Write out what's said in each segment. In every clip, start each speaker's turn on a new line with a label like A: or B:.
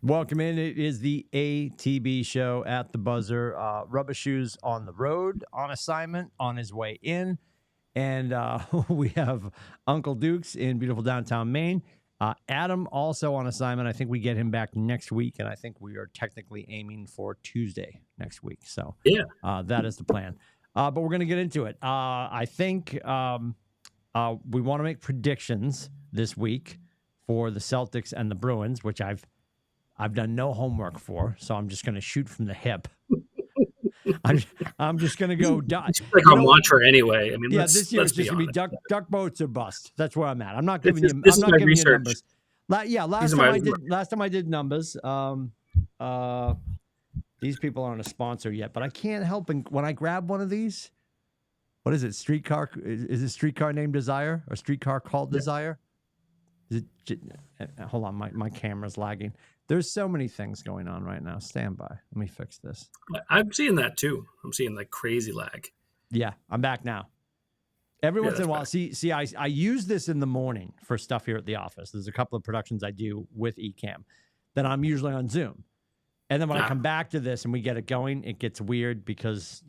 A: Welcome in. It is the ATB show at the buzzer. Rubber Shoes on the road, on assignment, on his way in. And we have Uncle Dukes in beautiful downtown Maine. Adam also on assignment. I think we get him back next week, and I think we are technically aiming for Tuesday next week. So
B: yeah,
A: that is the plan. But we're going to get into it. I think we want to make predictions this week for the Celtics and the Bruins, which I've done no homework for, so I'm just going to shoot from the hip. I'm just going to go.
B: It's like our mantra anyway. I mean,
A: this year it's just going to be duck boats or bust. That's where I'm at. I'm not giving you.
B: This
A: I'm
B: is
A: not
B: my
A: giving
B: research.
A: you numbers. Last time I did numbers. These people aren't a sponsor yet, but I can't help when I grab one of these. What is it? Streetcar? Is it streetcar named Desire or streetcar called Desire? Is it? Hold on, my camera's lagging. There's so many things going on right now. Stand by. Let me fix this.
B: I'm seeing that too. I'm seeing like crazy lag.
A: Yeah, I'm back now. Every once in a while, see, I use this in the morning for stuff here at the office. There's a couple of productions I do with Ecamm. Then I'm usually on Zoom. And then when I come back to this and we get it going, it gets weird because,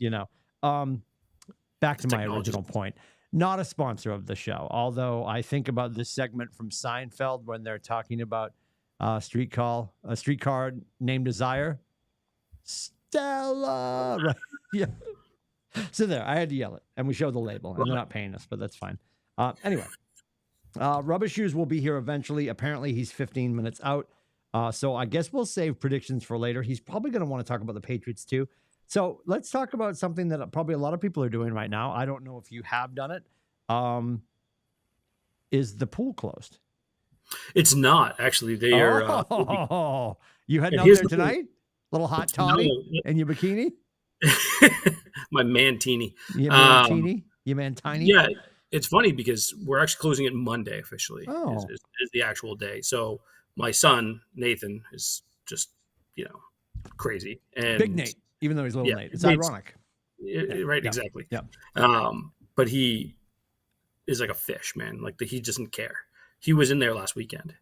A: back to my original point. Not a sponsor of the show, although I think about this segment from Seinfeld when they're talking about a streetcar named Desire. Stella. Right. Yeah. So there, I had to yell it, and we showed the label, and they're not paying us, but that's fine. Anyway, Rubber Shoes will be here eventually. Apparently, he's 15 minutes out. So I guess we'll save predictions for later. He's probably going to want to talk about the Patriots too. So let's talk about something that probably a lot of people are doing right now. I don't know if you have done it. Is the pool closed?
B: It's not actually. They are.
A: You heading out there tonight? Little hot toddy in your bikini?
B: My mantini.
A: You mantini? You mantini?
B: Yeah, it's funny because we're actually closing it Monday officially.
A: Oh.
B: Is the actual day. So my son Nathan is just crazy and
A: Big Nate, even though he's little Nate. It's ironic.
B: Right? Yeah. Exactly.
A: Yeah.
B: But he is like a fish, man. Like he doesn't care. He was in there last weekend,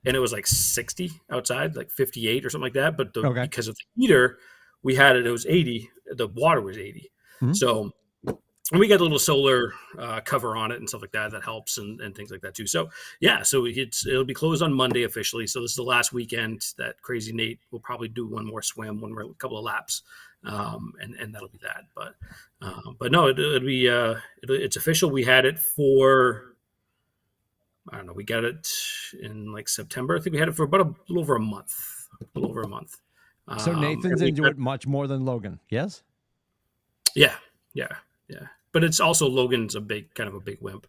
B: and it was like 60 outside, like 58 or something like that. But because of the heater, we had it. It was 80. The water was 80. Mm-hmm. So we got a little solar cover on it and stuff like that. That helps and things like that too. So yeah, so it'll be closed on Monday officially. So this is the last weekend that Crazy Nate will probably do one more swim, a couple of laps, and that'll be that. But no, it'll be it's official. We had it for. I don't know. We got it in like September. I think we had it for about a little over a month.
A: So Nathan's into it much more than Logan. Yes.
B: Yeah. But it's also Logan's kind of a big wimp.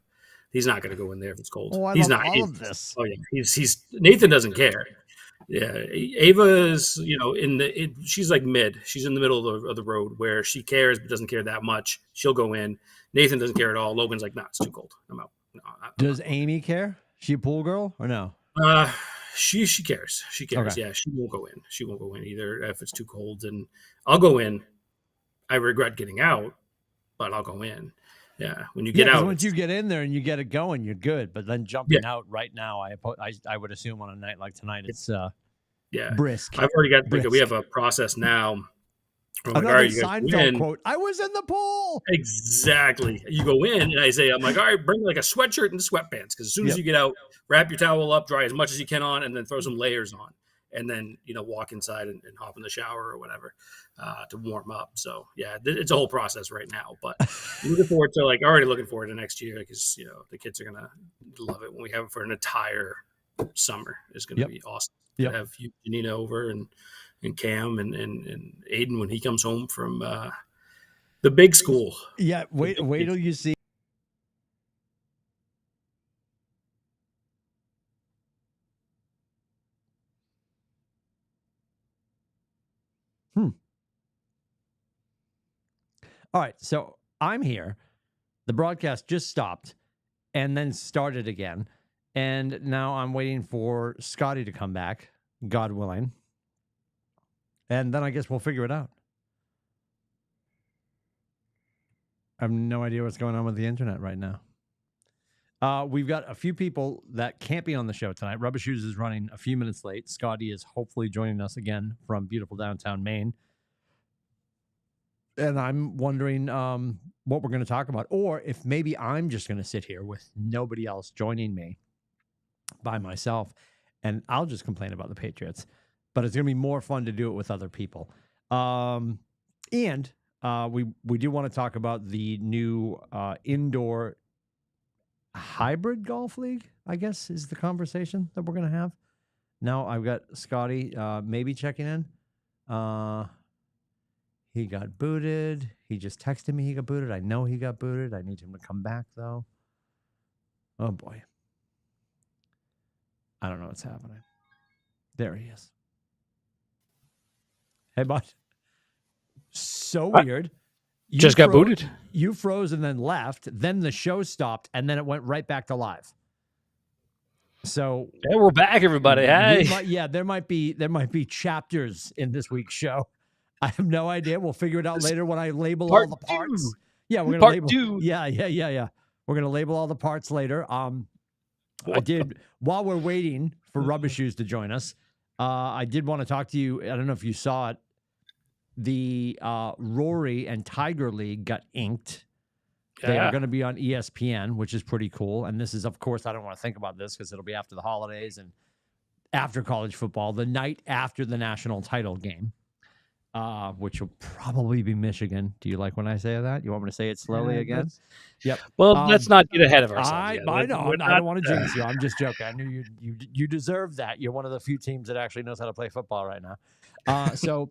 B: He's not going to go in there if it's cold.
A: Oh,
B: he's
A: not. All of this.
B: Oh yeah. He's Nathan doesn't care. Yeah. Ava is she's like mid. She's in the middle of the road where she cares but doesn't care that much. She'll go in. Nathan doesn't care at all. Logan's like, nah, it's too cold. I'm out. No,
A: does Amy care? She a pool girl or no?
B: She cares. She cares.
A: Okay.
B: Yeah, she won't go in. She won't go in either if it's too cold. And I'll go in. I regret getting out, but I'll go in. Yeah, when you get out,
A: once you get in there and you get it going, you're good. But then jumping out right now, I would assume on a night like tonight, it's brisk.
B: I've already got. We have a process now.
A: Another Seinfeld quote. I was in the pool.
B: Exactly. You go in, and I'm like, all right, bring like a sweatshirt and sweatpants, because as soon as you get out, wrap your towel up, dry as much as you can on, and then throw some layers on, and then walk inside and hop in the shower or whatever to warm up. So yeah, it's a whole process right now. But already looking forward to next year because the kids are gonna love it when we have it for an entire summer. It's gonna be awesome.
A: Yep.
B: Have Janina over and Cam and Aiden when he comes home from the big school.
A: Yeah, wait till you see. All right, so I'm here. The broadcast just stopped and then started again. And now I'm waiting for Scotty to come back, God willing. And then I guess we'll figure it out. I have no idea what's going on with the internet right now. We've got a few people that can't be on the show tonight. Rubber Shoes is running a few minutes late. Scotty is hopefully joining us again from beautiful downtown Maine. And I'm wondering what we're going to talk about, or if maybe I'm just going to sit here with nobody else joining me by myself, and I'll just complain about the Patriots. But it's going to be more fun to do it with other people. And we do want to talk about the new indoor hybrid golf league, I guess, is the conversation that we're going to have. Now I've got Scotty maybe checking in. He got booted. He just texted me he got booted. I know he got booted. I need him to come back, though. Oh, boy. I don't know what's happening. There he is. Hey, bud. So weird.
B: You just got booted.
A: You froze and then left. Then the show stopped, and then it went right back to live. So
B: yeah, we're back, everybody. Hey,
A: there might be chapters in this week's show. I have no idea. We'll figure it out later when I label all the parts.
B: Two.
A: Yeah, we're gonna
B: part
A: label.
B: Two.
A: Yeah. We're gonna label all the parts later. I did while we're waiting for Rubber Shoes to join us. I did want to talk to you. I don't know if you saw it. The Rory and Tiger League got inked. They are going to be on ESPN, which is pretty cool. And this is, of course, I don't want to think about this because it'll be after the holidays and after college football, the night after the national title game, which will probably be Michigan. Do you like when I say that? You want me to say it slowly again? Yep.
B: Well, let's not get ahead of ourselves.
A: I know. I don't want to jinx you. I'm just joking. I knew you deserve that. You're one of the few teams that actually knows how to play football right now. So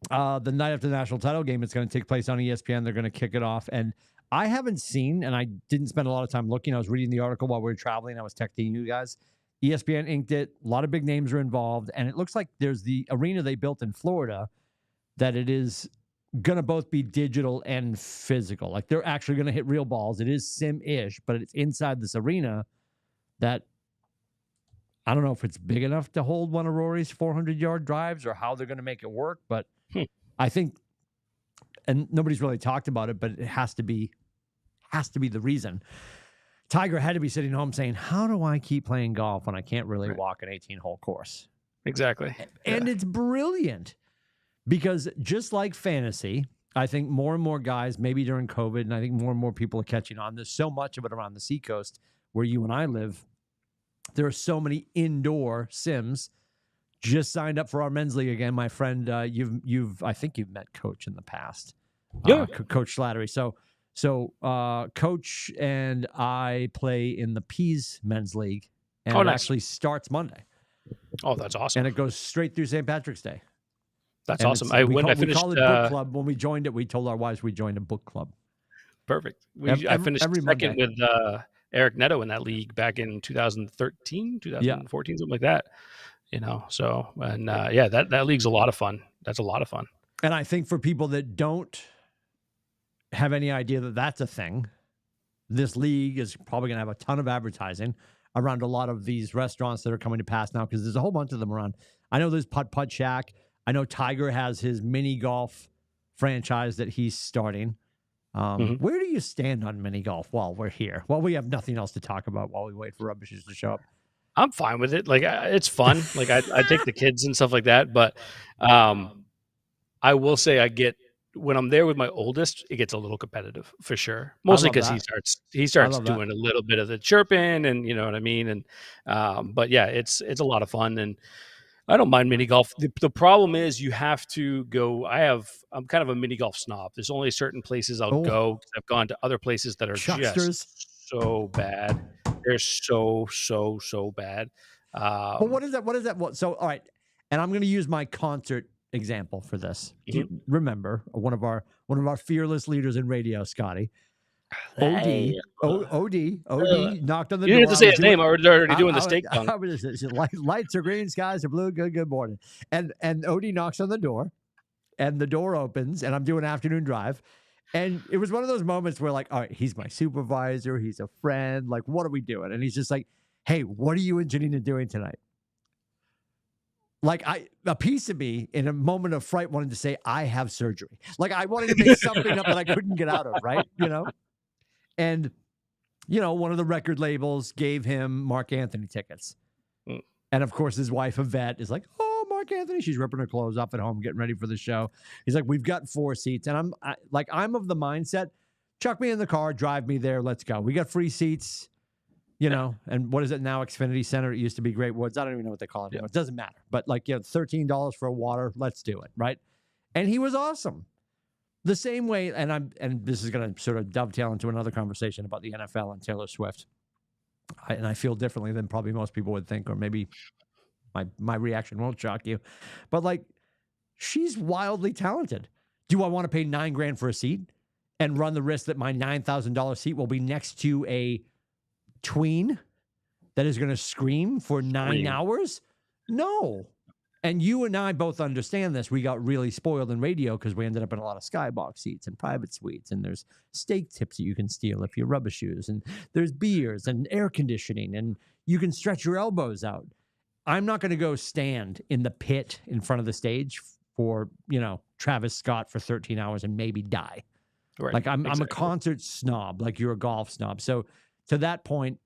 A: the night after the national title game, it's going to take place on ESPN. They're going to kick it off. And I haven't seen, and I didn't spend a lot of time looking. I was reading the article while we were traveling. I was texting you guys. ESPN inked it. A lot of big names are involved. And it looks like there's the arena they built in Florida that it is going to both be digital and physical. Like they're actually going to hit real balls. It is sim-ish, but it's inside this arena that I don't know if it's big enough to hold one of Rory's 400-yard drives or how they're going to make it work. But I think, and nobody's really talked about it, but it has to be the reason. Tiger had to be sitting home saying, how do I keep playing golf when I can't really walk an 18-hole course?
B: Exactly.
A: And it's brilliant because just like fantasy, I think more and more guys, maybe during COVID, and I think more and more people are catching on. There's so much of it around the seacoast where you and I live. There are so many indoor sims. Just signed up for our men's league again, my friend. I think you've met Coach in the past.
B: Yeah,
A: Coach Slattery. So Coach and I play in the Peas men's league, and it actually starts Monday.
B: Oh, that's awesome!
A: And it goes straight through St. Patrick's Day.
B: That's
A: and
B: awesome.
A: We call it book club. When we joined it, we told our wives we joined a book club.
B: Perfect. I finished second with Eric Netto in that league back in 2013, 2014, something like that. So, and that league's a lot of fun. That's a lot of fun.
A: And I think for people that don't have any idea that that's a thing, this league is probably going to have a ton of advertising around a lot of these restaurants that are coming to pass now because there's a whole bunch of them around. I know there's Putt Shack. I know Tiger has his mini golf franchise that he's starting. Where do you stand on mini golf while we're here? While we have nothing else to talk about while we wait for Rubber Shoes to show up?
B: I'm fine with it. Like it's fun. Like I take the kids and stuff like that. But I will say when I'm there with my oldest, it gets a little competitive for sure. Mostly because he starts doing a little bit of the chirping and you know what I mean. And but yeah, it's a lot of fun and I don't mind mini golf. The problem is you have to go. I'm kind of a mini golf snob. There's only certain places I'll go. I've gone to other places that are just so bad. They're so bad.
A: But what is that? So, all right. And I'm going to use my concert example for this. Do you remember one of our fearless leaders in radio, Scotty? OD knocked on the door.
B: You didn't have to say his name. I was already doing the steak tongue.
A: Lights are green, skies are blue. Good morning. And OD knocks on the door, and the door opens, and I'm doing afternoon drive. And it was one of those moments where, like, all right, he's my supervisor. He's a friend. Like, what are we doing? And he's just like, hey, what are you and Janina doing tonight? Like, a piece of me in a moment of fright wanted to say, I have surgery. Like, I wanted to make something up that I couldn't get out of, right? And one of the record labels gave him Mark Anthony tickets.
B: Mm.
A: And of course, his wife, Yvette, is like, oh, Mark Anthony. She's ripping her clothes off at home, getting ready for the show. He's like, we've got 4 seats. And I'm of the mindset, chuck me in the car, drive me there. Let's go. We got free seats, and what is it now? Xfinity Center. It used to be Great Woods. I don't even know what they call it anymore. It doesn't matter. But $13 for a water. Let's do it. Right. And he was awesome. The same way, and this is going to sort of dovetail into another conversation about the NFL and Taylor Swift. I feel differently than probably most people would think, or maybe my reaction won't shock you. But she's wildly talented. Do I want to pay $9,000 for a seat and run the risk that my $9,000 seat will be next to a tween that is going to scream for 9 hours? No. And you and I both understand this. We got really spoiled in radio because we ended up in a lot of skybox seats and private suites. And there's steak tips that you can steal if you're rubber shoes. And there's beers and air conditioning. And you can stretch your elbows out. I'm not going to go stand in the pit in front of the stage for, Travis Scott for 13 hours and maybe die. Right. I'm a concert snob, like you're a golf snob. So to that point,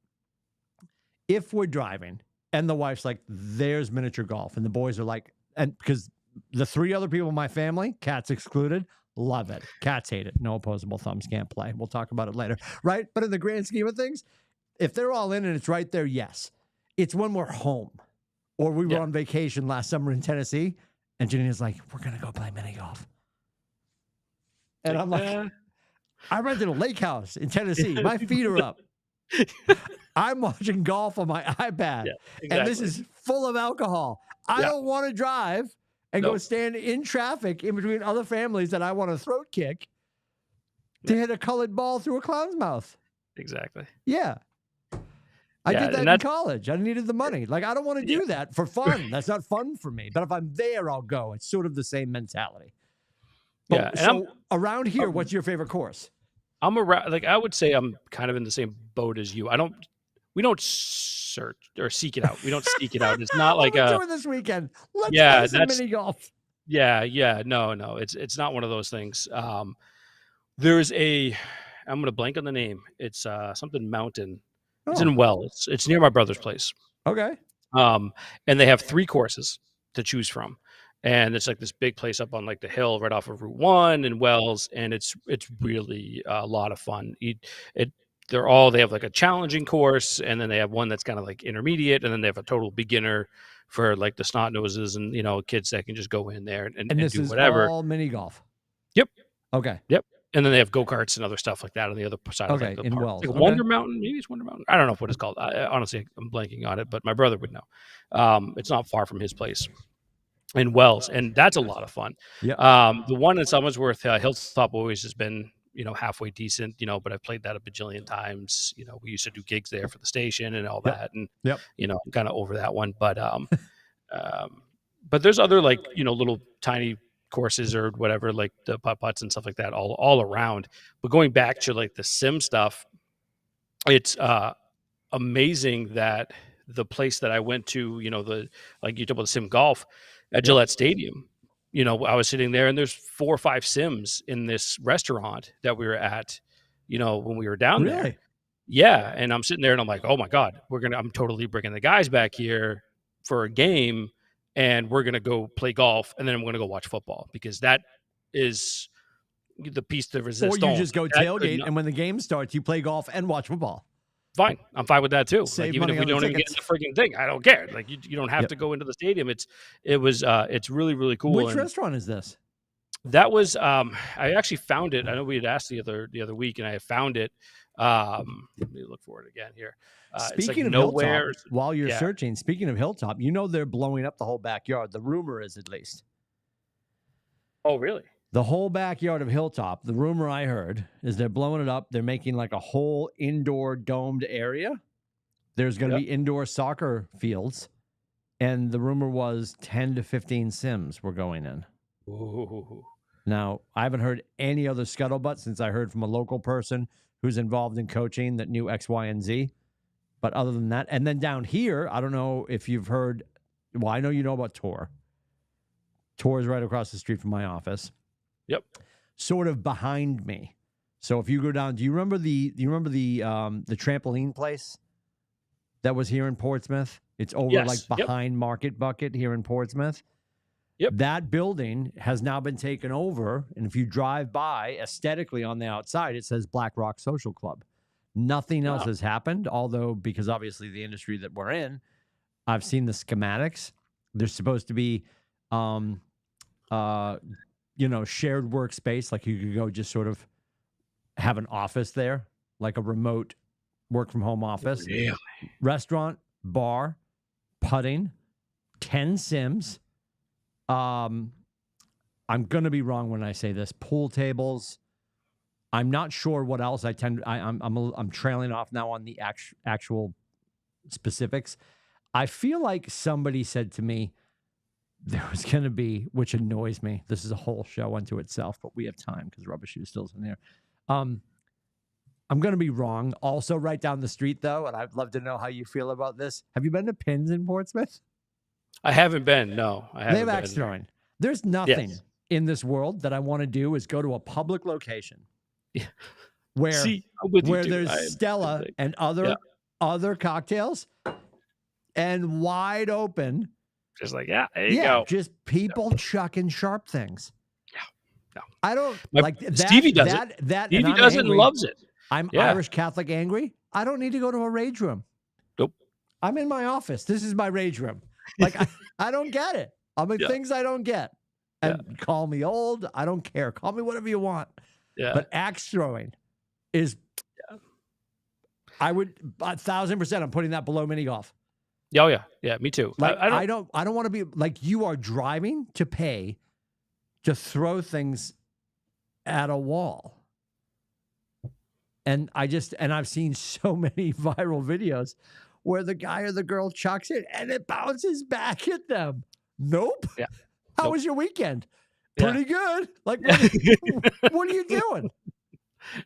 A: if we're driving and the wife's like, there's miniature golf, and the boys are like, and because the 3 other people in my family, cats excluded, love it. Cats hate it. No opposable thumbs, can't play. We'll talk about it later. Right. But in the grand scheme of things, if they're all in and it's right there, yes. It's when we're home. Or we were on vacation last summer in Tennessee, and Janina's like, we're going to go play mini golf. And I'm like, I rented a lake house in Tennessee. My feet are up. I'm watching golf on my iPad. Yeah, exactly. And this is full of alcohol. I don't want to drive and go stand in traffic in between other families that I want to throat kick to hit a colored ball through a clown's mouth.
B: Exactly.
A: Yeah. I did that in college. I needed the money. I don't want to do that for fun. That's not fun for me. But if I'm there, I'll go. It's sort of the same mentality. But, so around here, what's your favorite course?
B: I'm around, I would say I'm kind of in the same boat as you. We don't search or seek it out. We don't seek it out. It's not like
A: what are we doing this weekend? Let's play some mini golf.
B: Yeah. No. It's not one of those things. There's I'm going to blank on the name. It's something mountain. It's in Wells. It's near my brother's place.
A: Okay.
B: And they have 3 courses to choose from. And it's this big place up on the hill right off of Route 1 in Wells. And it's really a lot of fun. They have a challenging course, and then they have one that's kind of intermediate, and then they have a total beginner for the snot noses and, kids that can just go in there and
A: this
B: do
A: is
B: whatever.
A: All mini golf.
B: Yep.
A: Okay.
B: Yep. And then they have go-karts and other stuff like that on the other side of the
A: in
B: park.
A: Wells.
B: Wonder Mountain, maybe it's Wonder Mountain. I don't know what it's called. Honestly, I'm blanking on it, but my brother would know. It's not far from his place in Wells, and that's a lot of fun.
A: Yeah.
B: The one in Somersworth, Hilltop always has been, halfway decent, but I've played that a bajillion times. We used to do gigs there for the station and all that, and I'm kind of over that one. But but there's other little tiny courses or whatever, the putt-putts and stuff like that all around. But going back to the sim stuff, it's amazing that the place that I went to, you talk about the sim golf at Gillette Stadium, I was sitting there and there's 4 or 5 sims in this restaurant that we were at, when we were down there. Yeah. And I'm sitting there and I'm like, oh my God, I'm totally bringing the guys back here for a game, and we're going to go play golf, and then I'm going to go watch football, because that is the piece de resistance.
A: Or you just go tailgate, and when the game starts, you play golf and watch football.
B: Fine. I'm fine with that too.
A: Save
B: even if we don't even get in the freaking thing, I don't care. You don't have to go into the stadium. It's really, really cool.
A: Which restaurant is this?
B: That was, I actually found it. I know we had asked the other week, and I found it. Let me look for it again here.
A: Speaking of Hilltop, while you're searching, speaking of Hilltop, they're blowing up the whole backyard. The rumor is, at least.
B: Oh, really?
A: The whole backyard of Hilltop, the rumor I heard is they're blowing it up. They're making a whole indoor domed area. There's going to be indoor soccer fields. And the rumor was 10 to 15 Sims were going in.
B: Ooh.
A: Now, I haven't heard any other scuttlebutt since I heard from a local person who's involved in coaching that knew X, Y, and Z. But other than that, and then down here, I don't know if you've heard, well, I know you know about Tor. Tor is right across the street from my office.
B: Yep.
A: Sort of behind me. So if you go down, do you remember the trampoline place that was here in Portsmouth? It's over like behind Market Bucket here in Portsmouth.
B: Yep.
A: That building has now been taken over, and if you drive by, aesthetically on the outside, it says Black Rock Social Club. Nothing else has happened, although because obviously the industry that we're in, I've seen the schematics. There's supposed to be, shared workspace, like you could go just sort of have an office there, like a remote work from home office.
B: Really?
A: Restaurant, bar, putting, 10 Sims. I'm going to be wrong when I say this. Pool tables. I'm not sure what else. I'm trailing off now on the actual specifics. I feel like somebody said to me there was going to be, which annoys me. This is a whole show unto itself, but we have time because Rubbish Shoe still's in there. I'm going to be wrong. Also, right down the street, though, and I'd love to know how you feel about this. Have you been to Pins in Portsmouth?
B: I haven't been. No, I haven't.
A: They have axe throwing. There's nothing in this world that I want to do is go to a public location where there's Stella and other cocktails and wide open.
B: Just like, there you go.
A: Just people chucking sharp things.
B: No.
A: I don't like that.
B: Stevie does it. Stevie does it and loves it.
A: I'm Irish Catholic angry. I don't need to go to a rage room.
B: Nope.
A: I'm in my office. This is my rage room. Like, I don't get it. I mean, things I don't get. And call me old. I don't care. Call me whatever you want. Yeah. But axe throwing is, I would 1,000%. I'm putting that below mini golf.
B: Oh yeah, yeah, me too.
A: Like, I don't want to be like you are driving to pay to throw things at a wall. And I've seen so many viral videos where the guy or the girl chucks it and it bounces back at them. Nope. Yeah. How was your weekend? Pretty good. Like, what are you doing?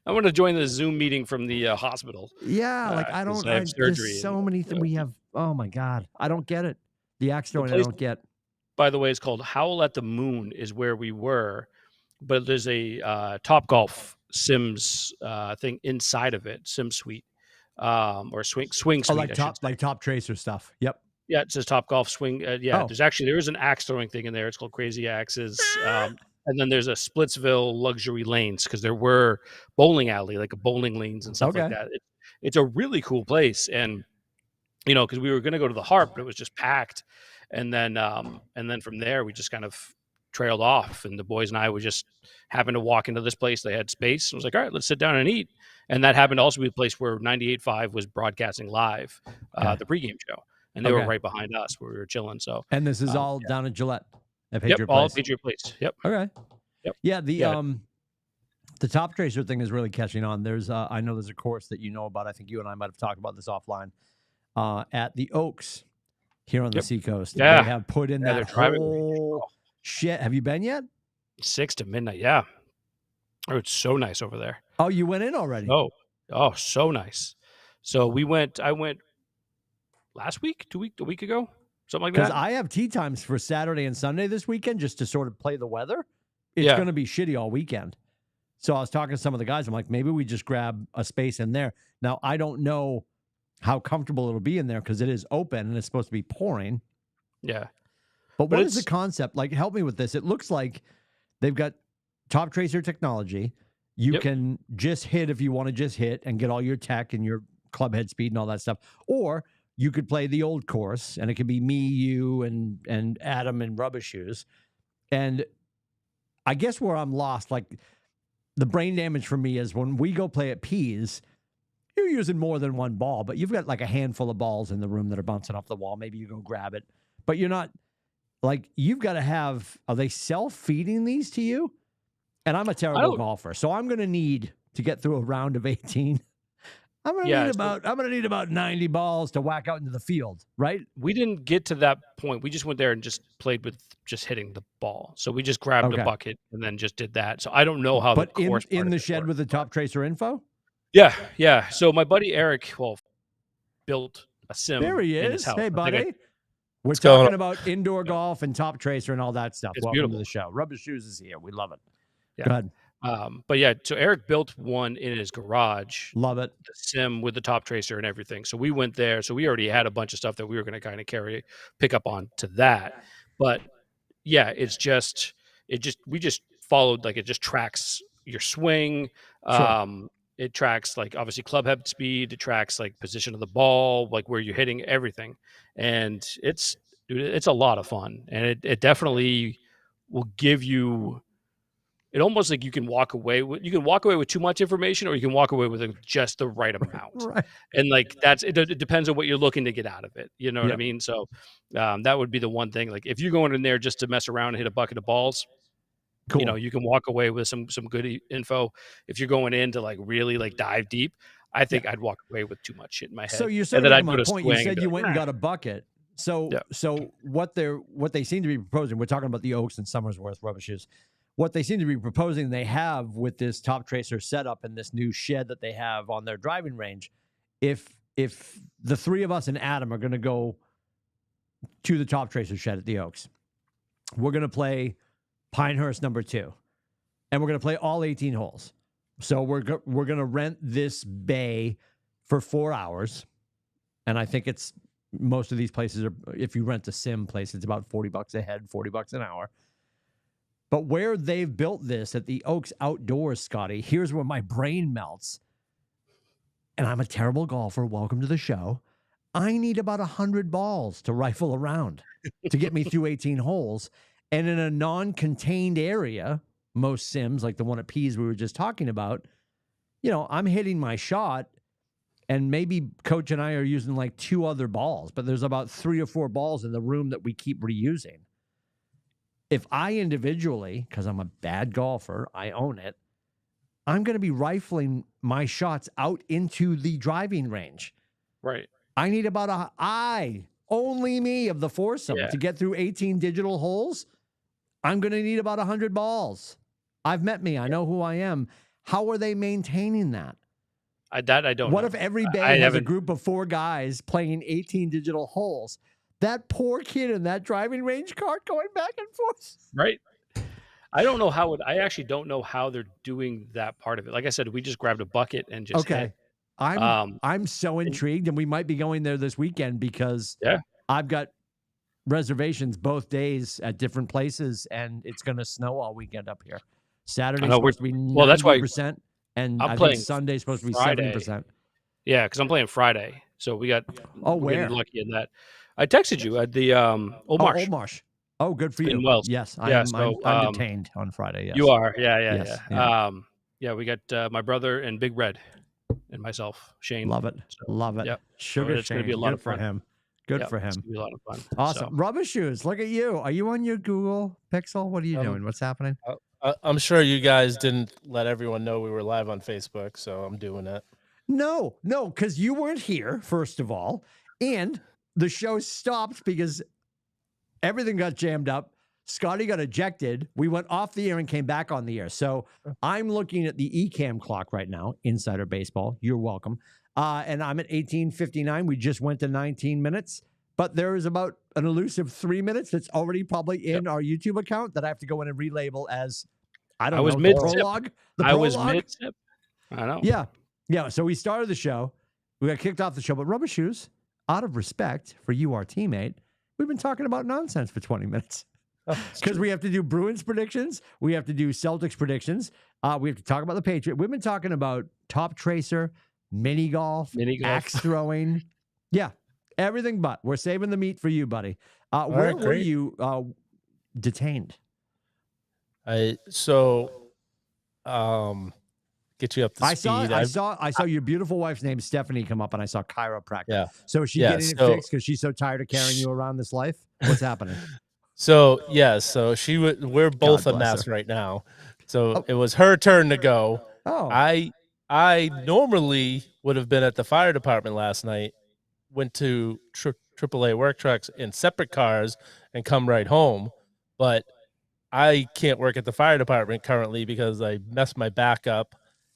B: I want to join the Zoom meeting from the hospital.
A: Yeah, like I have surgery. There's so many things we have. Oh my God, I don't get it. The axe throwing, I don't get.
B: By the way, it's called Howl at the Moon. Is where we were, but there's a Top Golf Sims thing inside of it, Sim Suite. Or swing suite,
A: like top tracer stuff. Yep.
B: Yeah, it says Top Golf Swing. There is an axe throwing thing in there. It's called Crazy Axes. And then there's a Splitsville luxury lanes because there were bowling alley, like a bowling lanes and stuff like that. It's a really cool place, and because we were going to go to the Harp, but it was just packed. And then from there we just kind of trailed off, and the boys and I would just happen to walk into this place. They had space. I was like, all right, let's sit down and eat. And that happened to also be a place where 98.5 was broadcasting live the pregame show. And they were right behind us where we were chilling. So,
A: and this is all down at Gillette at Patriot Place.
B: All at Patriot Place. Yep.
A: Okay. Yep. Yeah. The top tracer thing is really catching on. There's I know there's a course that you know about. I think you and I might have talked about this offline at the Oaks here on the Seacoast.
B: Yeah.
A: They have put in that whole shit. Have you been yet?
B: 6 to midnight. Yeah. Oh, it's so nice over there.
A: Oh, you went in already?
B: Oh, so nice. So I went last week, a week ago, something like that.
A: Because I have tee times for Saturday and Sunday this weekend just to sort of play the weather. It's going to be shitty all weekend. So I was talking to some of the guys. I'm like, maybe we just grab a space in there. Now, I don't know how comfortable it'll be in there because it is open and it's supposed to be pouring.
B: Yeah.
A: But what is the concept? Like, help me with this. It looks like they've got top tracer technology. You can just hit if you want to just hit and get all your tech and your club head speed and all that stuff. Or you could play the old course, and it could be me, you, and Adam and Rubbish Shoes. And I guess where I'm lost, like the brain damage for me is when we go play at Pease, you're using more than one ball, but you've got like a handful of balls in the room that are bouncing off the wall. Maybe you go grab it, but you're not like, you've got to have, are they self-feeding these to you? And I'm a terrible golfer, so I'm going to need to get through a round of 18. I'm gonna need about 90 balls to whack out into the field, right?
B: We didn't get to that point. We just went there and just played with just hitting the ball. So we just grabbed a bucket and then just did that. So I don't know how the course
A: in the shed with the top tracer info?
B: Yeah. So my buddy Eric, built a sim.
A: There he is.
B: In his house.
A: Hey, buddy. We're talking about indoor golf and top tracer and all that stuff.
B: It's
A: Welcome
B: beautiful
A: to the show. Rubbish Shoes is here. We love it.
B: Yeah.
A: Go ahead.
B: But yeah, so Eric built one in his garage,
A: Love it.
B: the sim with the top tracer and everything. So we went there. So we already had a bunch of stuff that we were going to kind of pick up on to that. But yeah, we just followed, like, it just tracks your swing.
A: Sure.
B: It tracks, like, obviously club head speed. It tracks, like, position of the ball, like where you're hitting, everything. And dude, it's a lot of fun. And it definitely will give you, it almost like you can walk away with too much information, or you can walk away with just the right amount.
A: Right.
B: And like, it depends on what you're looking to get out of it. You know what I mean? So that would be the one thing. Like, if you're going in there just to mess around and hit a bucket of balls,
A: Cool.
B: you know, you can walk away with some good info. If you're going in to, like, really, like, dive deep, I think I'd walk away with too much shit in my head.
A: So you're
B: and
A: sort
B: then
A: of
B: I'd
A: making
B: go
A: my
B: to
A: point. You
B: swing
A: said
B: and
A: you
B: be
A: went
B: like,
A: and got a bucket. So what they seem to be proposing, we're talking about the Oaks and Summersworth rubber shoes. What they seem to be proposing they have with this top tracer setup and this new shed that they have on their driving range, if the three of us and Adam are going to go to the top tracer shed at the Oaks, we're going to play Pinehurst number 2, and we're going to play all 18 holes. So we're going to rent this bay for 4 hours, and I think it's, most of these places are, if you rent a sim place, it's about $40 a head, $40 an hour. But where they've built this at the Oaks Outdoors, Scotty, here's where my brain melts. And I'm a terrible golfer. Welcome to the show. I need about 100 balls to rifle around to get me through 18 holes. And in a non-contained area, most sims, like the one at Pease we were just talking about, you know, I'm hitting my shot, and maybe Coach and I are using like 2 other balls, but there's about 3 or 4 balls in the room that we keep reusing. If I individually, because I'm a bad golfer, I own it, I'm going to be rifling my shots out into the driving range.
B: right.
A: I need about only me of the foursome to get through 18 digital holes. I'm going to need about 100 balls. I've met me. I know who I am. How are they maintaining that?
B: I don't know.
A: What if every bay has a group of 4 guys playing 18 digital holes? That poor kid in that driving range cart going back and forth.
B: Right. I don't know I actually don't know how they're doing that part of it. Like I said, we just grabbed a bucket and just hit.
A: I'm so intrigued, and we might be going there this weekend because I've got reservations both days at different places, and it's going to snow all weekend up here. Saturday's supposed to be 90%, and I think Sunday's supposed to be 70%.
B: Yeah, because I'm playing Friday, so we're getting lucky in that. I texted you at the Old Marsh.
A: Old Marsh. Oh, good for you.
B: In Wells.
A: Yes, I'm detained on Friday. Yes.
B: You are. Yeah. We got my brother and Big Red and myself, Shane.
A: Love it.
B: So,
A: love it. Sugar Shane. It's going to be a lot of fun. Him. Good for him.
B: It's going to be a lot of fun.
A: Awesome. So. Rubber shoes. Look at you. Are you on your Google Pixel? What are you doing? What's happening?
C: I'm sure you guys didn't let everyone know we were live on Facebook, so I'm doing it.
A: No, because you weren't here, first of all. And the show stopped because everything got jammed up. Scotty got ejected. We went off the air and came back on the air. So I'm looking at the eCam clock right now, Insider Baseball. You're welcome. And I'm at 18:59. We just went to 19 minutes. But there is about an elusive 3 minutes that's already probably in our YouTube account that I have to go in and relabel as, I was mid-prologue. I was mid-tip. I know. Yeah. So we started the show. We got kicked off the show. But Rubber Shoes, out of respect for you, our teammate, we've been talking about nonsense for 20 minutes. Because we have to do Bruins predictions. We have to do Celtics predictions. We have to talk about the Patriots. We've been talking about top tracer, mini golf, axe throwing. Yeah, everything but. We're saving the meat for you, buddy. Where were you detained?
C: Get you up to speed.
A: I saw your beautiful wife's name, Stephanie, come up, and I saw chiropractor. Yeah. So is she getting it fixed because she's so tired of carrying you around this life? What's happening?
C: So we're both a mess right now. So it was her turn to go.
A: Oh.
C: I normally would have been at the fire department last night, went to AAA work trucks in separate cars and come right home. But I can't work at the fire department currently because I messed my back up.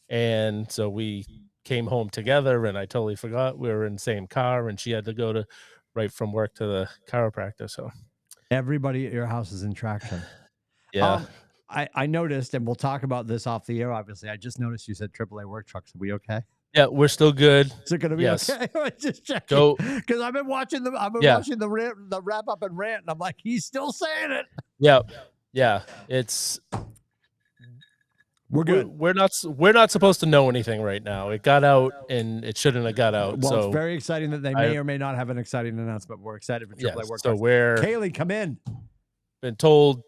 C: And so we came home together, and I totally forgot we were in the same car, and she had to go right from work to the chiropractor. So
A: everybody at your house is in traction.
C: Yeah.
A: I noticed, and we'll talk about this off the air. Obviously, I just noticed you said AAA work trucks. Are we okay?
C: Yeah, we're still good.
A: Is it going to be okay? I just checking
C: Go.
A: because I've been watching watching the wrap up and rant, and I'm like, he's still saying it.
C: Yeah. It's
A: we're good.
C: We're not supposed to know anything right now. It got out, and it shouldn't have got out.
A: Well,
C: so
A: it's very exciting that they may or may not have an exciting announcement. We're excited for AAA work.
C: So we're
A: Kaylee, come in.
C: Been told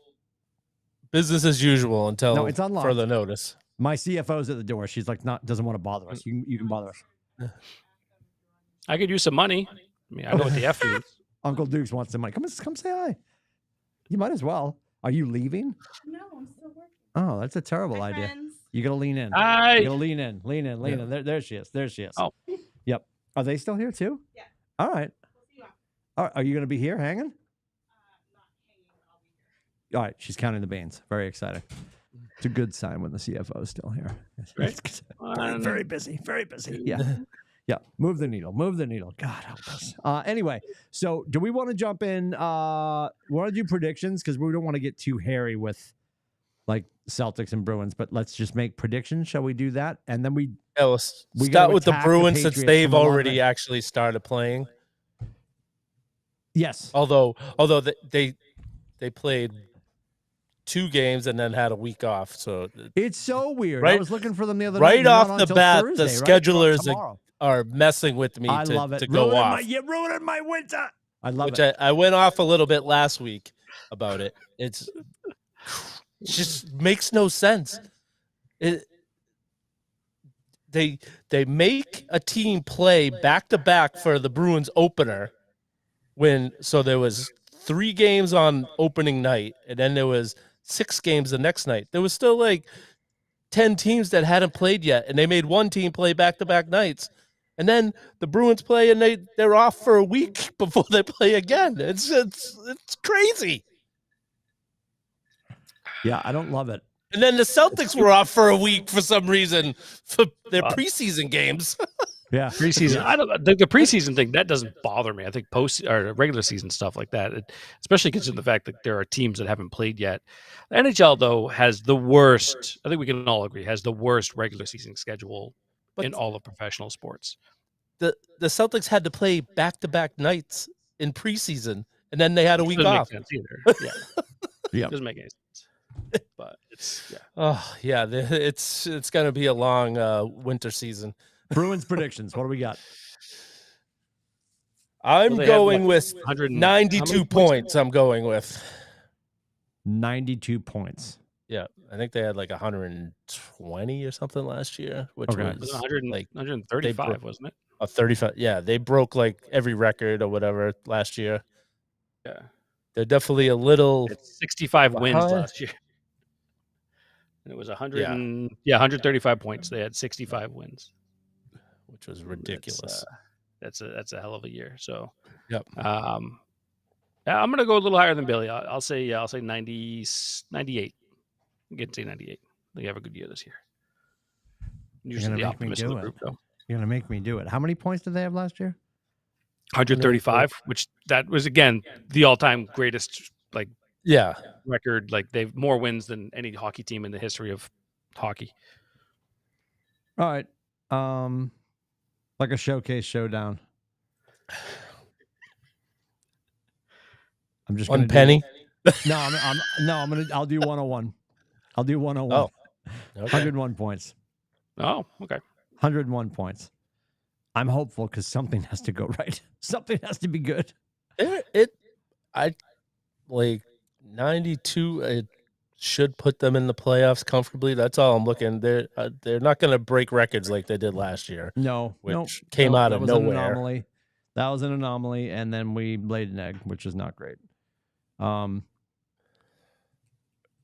C: business as usual until
A: it's unlocked.
C: further notice.
A: My CFO's at the door. She's like, doesn't want to bother us. You can bother us.
B: I could use some money. I mean, I know what the F is.
A: Uncle Dukes wants some money. Come say hi. You might as well. Are you leaving?
D: No, I'm still working.
A: Oh, that's a terrible
D: Hi,
A: idea.
D: friends.
A: You gotta lean in.
B: Hi.
A: You gotta lean in. There she is.
B: Oh.
A: Yep. Are they still here too?
D: Yeah.
A: All right.
D: We'll see you after.
A: All right. Are you gonna be here hanging?
D: Not hanging, but I'll be here.
A: All right. She's counting the beans. Very exciting. It's a good sign when the CFO is still here.
B: Right.
A: Very busy. Very busy. Yeah. Yeah. Move the needle. God help us. Anyway, so do we want to jump in? We want to do predictions because we don't want to get too hairy with like Celtics and Bruins, but let's just make predictions. Shall we do that? And then we
C: start with the Bruins since they've already
A: actually
C: actually started playing.
A: Yes.
C: Although they played 2 games and then had a week off. So
A: it's so weird.
C: Right,
A: I was looking for them the other night.
C: Right off the bat,
A: Thursday,
C: the schedulers
A: right?
C: are messing with me
A: I love it.
C: to go off.
A: You're ruining my winter. I love
C: Which
A: it.
C: I went off a little bit last week about it. It just makes no sense. They make a team play back to back for the Bruins opener so there was 3 games on opening night and then there was 6 games the next night. There was still like 10 teams that hadn't played yet, and they made one team play back to back nights. And then the Bruins play and they're off for a week before they play again. It's crazy.
A: Yeah, I don't love it.
C: And then the Celtics were off for a week for some reason for their preseason games.
A: Yeah,
B: preseason. I don't. The preseason thing that doesn't bother me. I think post or regular season stuff like that, especially considering the fact that there are teams that haven't played yet. The NHL though has the worst. I think we can all agree has the worst regular season schedule in all of professional sports.
C: The Celtics had to play back to back nights in preseason, and then they had a week off.
B: Doesn't make sense either. Yeah, doesn't make any sense. But it's
C: it's going to be a long winter season.
A: Bruins predictions. What do we got?
C: I'm going with 92 points. I'm going with
A: 92 points.
C: Yeah, I think they had like 120 or something last year, which was
B: 135, wasn't it?
C: 35. Yeah, they broke like every record or whatever last year.
B: Yeah,
C: they're definitely a little.
B: 65 wins last year. And it was 135 points. They had 65 wins,
C: which was ridiculous.
B: That's a hell of a year. So,
C: yep.
B: I'm gonna go a little higher than Billy. I'll say 98. I'm gonna say 98. They have a good year this year. Usually the optimist of the group, though.
A: You're gonna make me do it. How many points did they have last year?
B: 135, which that was again the all-time greatest record. Like they've more wins than any hockey team in the history of hockey.
A: All right, like a showcase showdown. I'm just
C: one penny.
A: I'll do 101. I'll do 101.
C: Oh, okay.
A: 101 points.
B: Oh, okay.
A: 101 points. I'm hopeful because something has to go right. Something has to be good.
C: I like 92. It should put them in the playoffs comfortably. That's all I'm looking. They're not going to break records like they did last year. Which came out of nowhere.
A: That was an anomaly, and then we laid an egg, which is not great.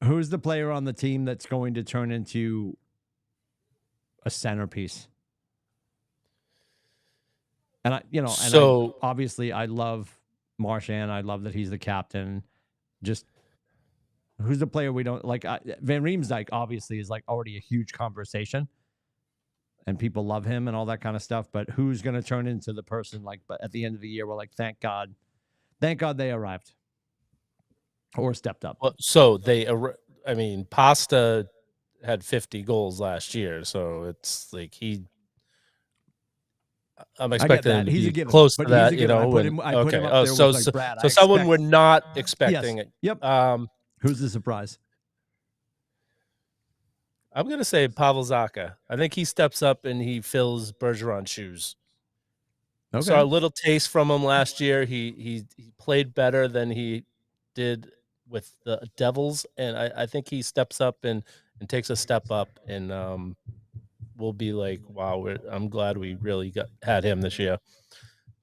A: Who's the player on the team that's going to turn into a centerpiece? And obviously I love Marchand. I love that he's the captain. Just who's the player we don't like? Van Riemsdyk obviously is like already a huge conversation, and people love him and all that kind of stuff. But who's going to turn into the person but at the end of the year, we're like, thank God they arrived or stepped up.
C: Well, so I mean, Pasta had 50 goals last year, so it's like I'm
A: I get
C: expecting him
A: that.
C: to
A: He's a
C: be
A: given,
C: close to
A: but he's
C: that,
A: a
C: you
A: given.
C: know.
A: I put him
C: Okay.
A: up there with like Brad.
C: So someone we're not expecting it.
A: Yep. Who's the surprise?
C: I'm gonna say Pavel Zacha. I think he steps up and he fills Bergeron's shoes.
A: Okay.
C: Saw a little taste from him last year. He played better than he did with the Devils, and I think he steps up and takes a step up, and we'll be like, wow, I'm glad we really had him this year.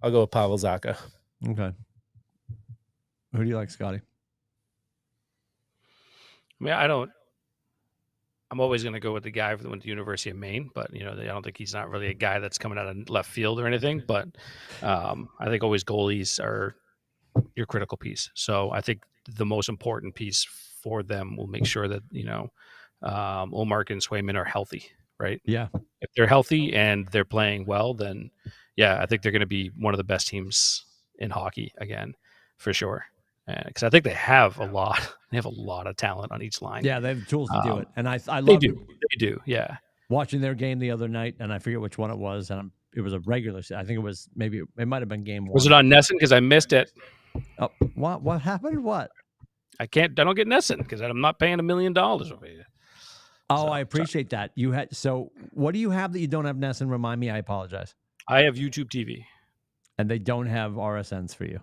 C: I'll go with Pavel Zacha.
A: Okay. Who do you like, Scotty?
B: I mean, I'm always going to go with the guy from the University of Maine, but I don't think he's not really a guy that's coming out of left field or anything. But I think always goalies are your critical piece. So I think the most important piece for them will make sure that Ullmark and Swayman are healthy, right?
A: Yeah.
B: If they're healthy and they're playing well, then yeah, I think they're going to be one of the best teams in hockey again, for sure. Because I think they have a lot. They have a lot of talent on each line.
A: Yeah, they have the tools to do it, and I love.
B: They do. Yeah.
A: Watching their game the other night, and I forget which one it was, and it was a regular. I think it was it might have been game 1.
B: Was it on Nesson? Because I missed it.
A: Oh, what happened? What?
B: I don't get Nesson because I'm not paying $1 million over here.
A: Oh, I appreciate that. You had what do you have that you don't have Nesson? Remind me. I apologize.
B: I have YouTube TV,
A: and they don't have RSNs for you.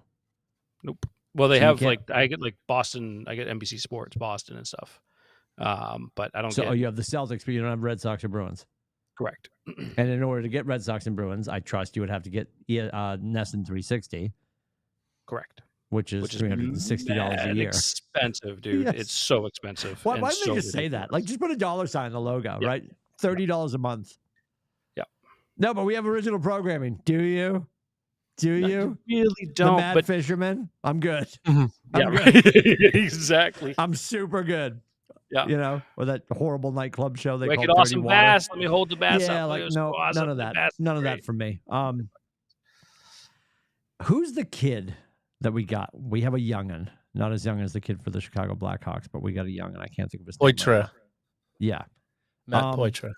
B: Nope. Well, they have I get Boston. I get NBC Sports Boston and stuff. But I don't.
A: So you have the Celtics, but you don't have Red Sox or Bruins.
B: Correct.
A: And in order to get Red Sox and Bruins, I trust you would have to get Nesson 360.
B: Correct.
A: Which is $360 a year.
B: Expensive, dude. Yes. It's so expensive.
A: Why didn't they just say that? Like, just put a $sign in the logo, right? $30 a month.
B: Yeah.
A: No, but we have original programming. Do you? Do you?
B: Really don't.
A: The Mad Fisherman? I'm good.
B: Mm-hmm.
A: I'm
B: good. Exactly.
A: I'm super good.
B: Yeah.
A: Or that horrible nightclub show they called
B: awesome bass. Let me hold the bass up.
A: Like no, awesome. None of that. None of that from me. Who's the kid that we got? We have a young'un. Not as young as the kid for the Chicago Blackhawks, but we got a young'un. I can't think of his name.
C: Poitras.
A: Yeah.
C: Matt Poitras.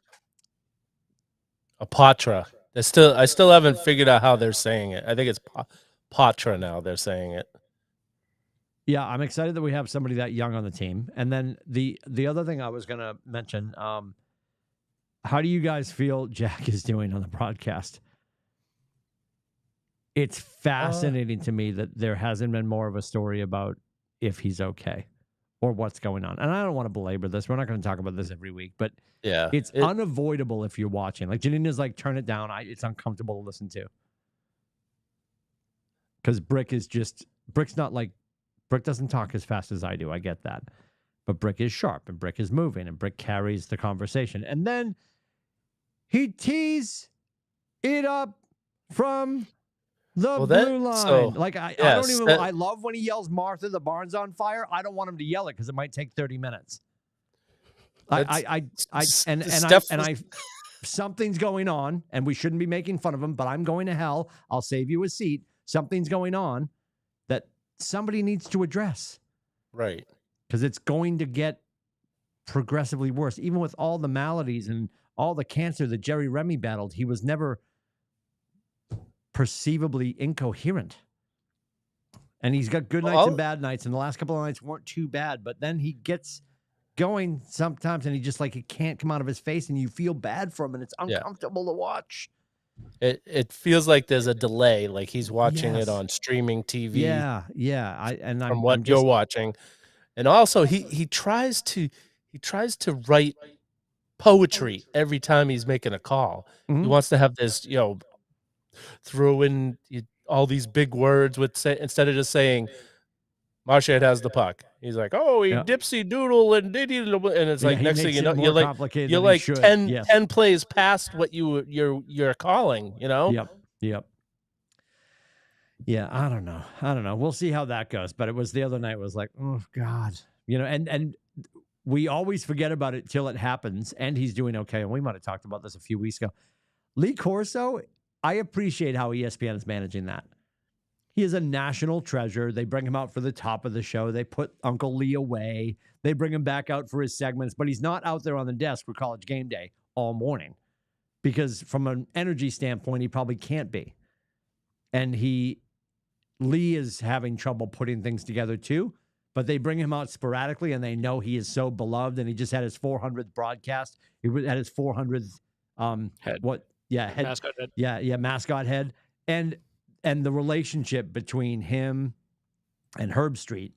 C: Poitras. I still haven't figured out how they're saying it. I think it's Poitras now. They're saying it.
A: Yeah, I'm excited that we have somebody that young on the team. And then the other thing I was going to mention, how do you guys feel Jack is doing on the broadcast? It's fascinating to me that there hasn't been more of a story about if he's okay or what's going on. And I don't want to belabor this. We're not going to talk about this every week, but
C: yeah,
A: it's unavoidable if you're watching. Like Janina's like, turn it down. It's uncomfortable to listen to. Because Brick doesn't talk as fast as I do. I get that. But Brick is sharp and Brick is moving and Brick carries the conversation. And then he tees it up from the blue line.
C: So,
A: I don't even. I love when he yells, "Martha, the barn's on fire." I don't want him to yell it because it might take 30 minutes. Something's going on, and we shouldn't be making fun of him. But I'm going to hell. I'll save you a seat. Something's going on that somebody needs to address,
C: right?
A: Because it's going to get progressively worse. Even with all the maladies and all the cancer that Jerry Remy battled, he was never perceivably incoherent. And he's got good nights and bad nights, and the last couple of nights weren't too bad, but then he gets going sometimes and he just it can't come out of his face and you feel bad for him and it's uncomfortable to watch.
C: It feels like there's a delay, like he's watching it on streaming TV.
A: Yeah.
C: From what you're watching. And also he tries to write poetry every time he's making a call.
A: Mm-hmm.
C: He wants to have this, throw in all these big words instead of just saying Marchand has the puck. He's like, he dipsy doodle and it's like next thing you know, you're like 10 plays past what you're calling,
A: Yep. Yeah, I don't know. We'll see how that goes. But it was the other night was like, oh God, and we always forget about it till it happens, and he's doing okay. And we might have talked about this a few weeks ago. Lee Corso, I appreciate how ESPN is managing that. He is a national treasure. They bring him out for the top of the show. They put Uncle Lee away. They bring him back out for his segments, but he's not out there on the desk for College Game Day all morning because from an energy standpoint, he probably can't be. And Lee is having trouble putting things together too, but they bring him out sporadically and they know he is so beloved, and he just had his 400th broadcast. He had his 400th
E: head.
A: Head.
E: Mascot head.
A: Yeah, mascot head. And the relationship between him and Herb Street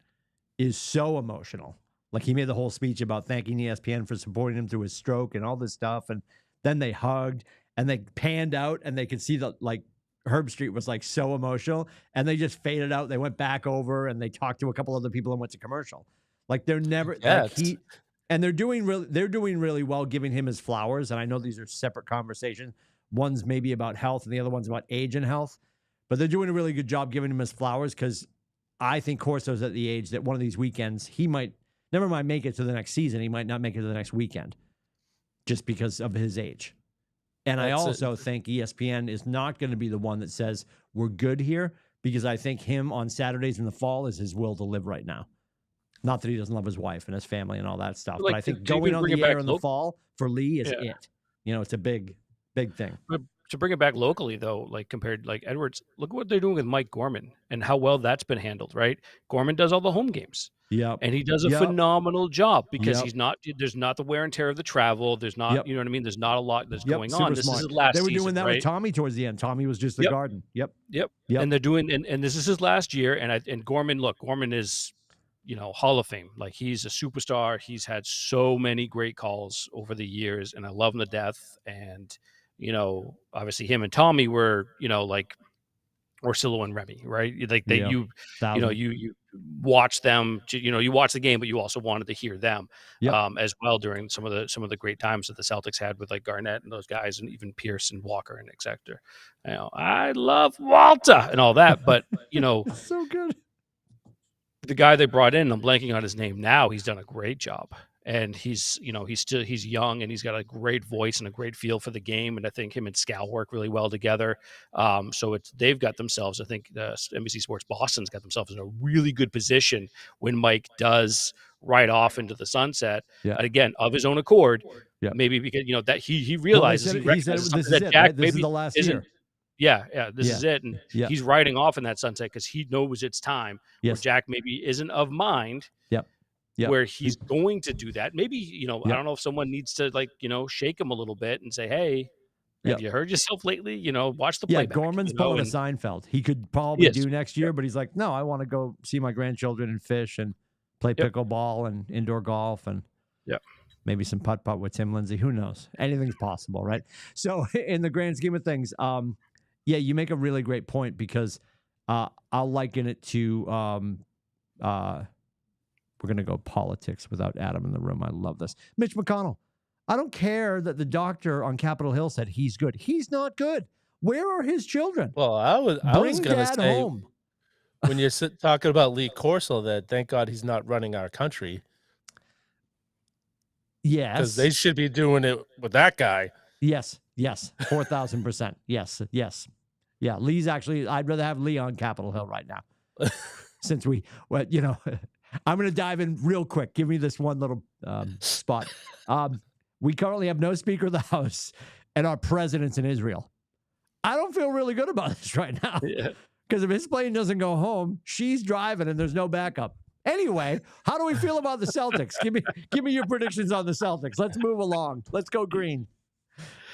A: is so emotional. Like, he made the whole speech about thanking ESPN for supporting him through his stroke and all this stuff. And then they hugged and they panned out and they could see that, like, Herb Street was like so emotional, and they just faded out. They went back over and they talked to a couple other people and went to commercial. Like, they're never they're doing really well giving him his flowers. And I know these are separate conversations. One's maybe about health and the other one's about age and health, but they're doing a really good job giving him his flowers, because I think Corso's at the age that one of these weekends he might never mind make it to the next season. He might not make it to the next weekend just because of his age. And I also think ESPN is not going to be the one that says we're good here, because I think him on Saturdays in the fall is his will to live right now. Not that he doesn't love his wife and his family and all that stuff, but I think going on the air in the fall for Lee is it. You know, it's a big thing.
E: But to bring it back locally, though, like compared like Edwards, look at what they're doing with Mike Gorman and how well that's been handled, right? Gorman does all the home games.
A: Yeah.
E: And he does a phenomenal job because there's not the wear and tear of the travel. There's not, you know what I mean? There's not a lot that's going on. This is his last season.
A: They were doing that
E: right?
A: with Tommy towards the end. Tommy was just the garden. Yep.
E: And they're doing, and this is his last year. And Gorman, Gorman is, Hall of Fame. Like, he's a superstar. He's had so many great calls over the years, and I love him to death. And, obviously him and Tommy were, like Orsillo and Remy, right? Like you watch them, you watch the game, but you also wanted to hear them as well during some of the great times that the Celtics had with like Garnett and those guys, and even Pierce and Walker and etc. I love Walter and all that, but
A: so good.
E: The guy they brought in, I'm blanking on his name now. He's done a great job. And he's young, and he's got a great voice and a great feel for the game. And I think him and Scal work really well together. So they've got themselves, I think NBC Sports Boston's got themselves in a really good position when Mike does ride off into the sunset. And again, of his own accord, maybe because, that he realizes,
A: he said this is Jack this is the last year.
E: This is it. And he's riding off in that sunset because he knows it's time where Jack maybe isn't of mind. Where he's going to do that. Maybe, I don't know if someone needs to shake him a little bit and say, hey, have you heard yourself lately? Watch the playback.
A: Gorman's pulling a Seinfeld. He could probably do next year, but he's like, no, I want to go see my grandchildren and fish and play pickleball and indoor golf and maybe some putt-putt with Tim Lindsay. Who knows? Anything's possible, right? So in the grand scheme of things, you make a really great point, because I'll liken it to we're going to go politics without Adam in the room. I love this. Mitch McConnell. I don't care that the doctor on Capitol Hill said he's good. He's not good. Where are his children?
C: Well, I was going to say, home. When you're talking about Lee Corso, that thank God he's not running our country.
A: Yes.
C: Because they should be doing it with that guy.
A: Yes. 4,000%. Yes. Yeah. Lee's actually, I'd rather have Lee on Capitol Hill right now. Since I'm going to dive in real quick. Give me this one little spot. We currently have no Speaker of the House, and our president's in Israel. I don't feel really good about this right now. Because if his plane doesn't go home, she's driving and there's no backup. Anyway, how do we feel about the Celtics? Give me your predictions on the Celtics. Let's move along. Let's go green.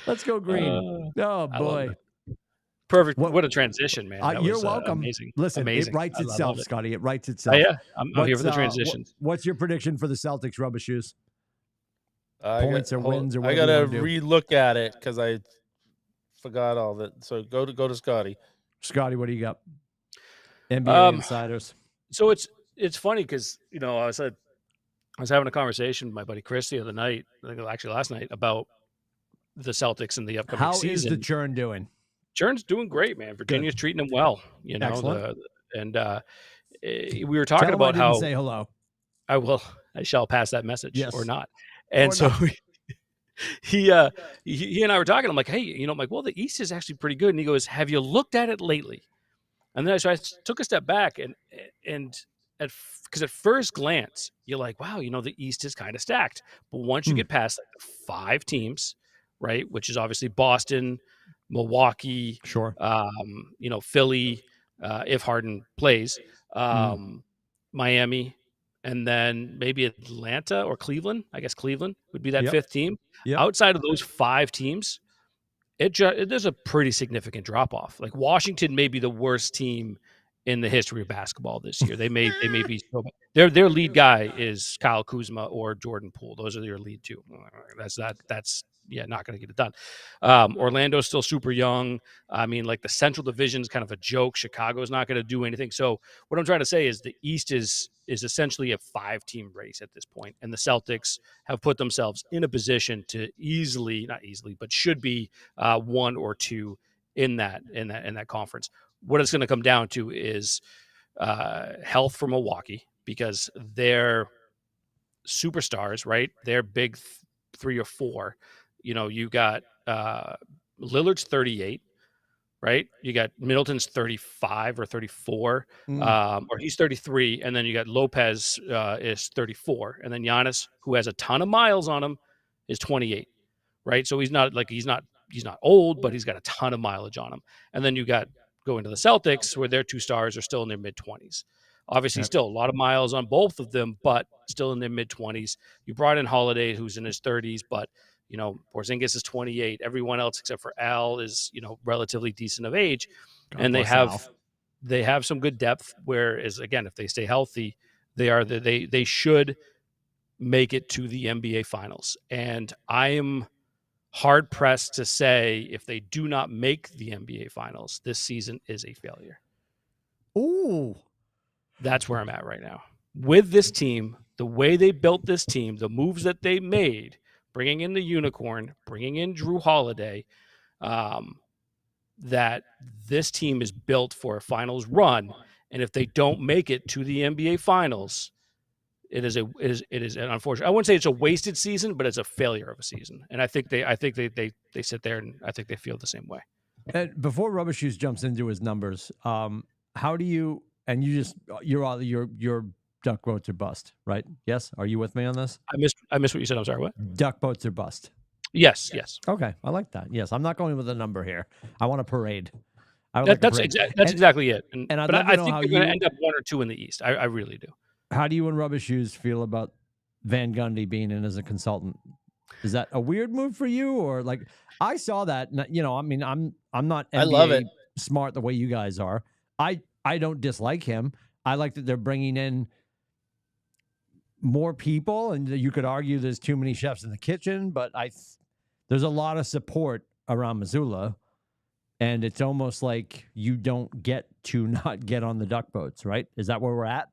A: Oh, boy.
E: Perfect. What a transition, man.
A: You're welcome.
E: Amazing.
A: Listen,
E: amazing.
A: It writes itself, Scotty. It writes itself.
E: I'm here for the transitions.
A: What's your prediction for the Celtics, Rubber Shoes? Points or wins or whatever.
C: I got to re-look at it because I forgot all that. So go to Scotty.
A: Scotty, what do you got? NBA insiders.
E: So it's funny because, I was having a conversation with my buddy Chris the other night, I think actually last night, about the Celtics and the upcoming season.
A: How is the Churn doing?
E: Churn's doing great, man. Virginia's treating him well,
A: Excellent.
E: We were talking about how
A: say hello.
E: I shall pass that message or not. And so he and I were talking. I'm like, hey, I'm like, well, the East is actually pretty good. And he goes, have you looked at it lately? And then I took a step back and because at first glance you're like, wow, the East is kind of stacked. But once you get past like the 5 teams, right, which is obviously Boston, Milwaukee,
A: Sure.
E: Philly, if Harden plays, Miami, and then maybe Atlanta or Cleveland. I guess Cleveland would be that 5th team.
A: Yep.
E: Outside of those 5 teams, there's a pretty significant drop off. Like Washington may be the worst team in the history of basketball this year. They may be so bad. Their lead guy is Kyle Kuzma or Jordan Poole. Those are your lead 2. That's not going to get it done. Orlando's still super young. I mean, like the Central Division is kind of a joke. Chicago's not going to do anything. So what I'm trying to say is the East is essentially a 5-team race at this point, and the Celtics have put themselves in a position to not easily, but should be 1 or 2 in that conference. What it's going to come down to is health for Milwaukee, because they're superstars, right? They're big 3 or 4. You got Lillard's 38, right? You got Middleton's 35 or 34, or he's 33, and then you got Lopez is 34, and then Giannis, who has a ton of miles on him, is 28, right? So he's not old, but he's got a ton of mileage on him. And then you got going to the Celtics, where their 2 stars are still in their mid-20s. Obviously, still a lot of miles on both of them, but still in their mid-20s. You brought in Holiday, who's in his 30s, but Porzingis is 28. Everyone else except for Al is relatively decent of age, and they have some good depth. Whereas again, if they stay healthy, they should make it to the NBA Finals. And I am hard pressed to say if they do not make the NBA Finals, this season is a failure.
A: Ooh.
E: That's where I'm at right now. With this team, the way they built this team, the moves that they made, bringing in the unicorn, bringing in Drew Holiday, that this team is built for a finals run. And if they don't make it to the NBA Finals, it is an unfortunate. I wouldn't say it's a wasted season, but it's a failure of a season. And I think they sit there and I think they feel the same way.
A: And before Rubber Shoes jumps into his numbers, how do you? And your duck boats are bust, right? Yes. Are you with me on this?
E: I missed what you said. I'm sorry. What?
A: Duck boats are bust.
E: Yes.
A: Okay, I like that. Yes, I'm not going with a number here. I want a parade.
E: That's exactly it.
A: And
E: I think they're going to end up 1 or 2 in the East. I really do.
A: How do you and Rubber Shoes feel about Van Gundy being in as a consultant? Is that a weird move for you, or like I saw that? I mean, I'm not NBA
C: I love it.
A: smart the way you guys are. I don't dislike him. I like that they're bringing in more people, and you could argue there's too many chefs in the kitchen, but there's a lot of support around Missoula, and it's almost like you don't get to not get on the duck boats, right? Is that where we're at?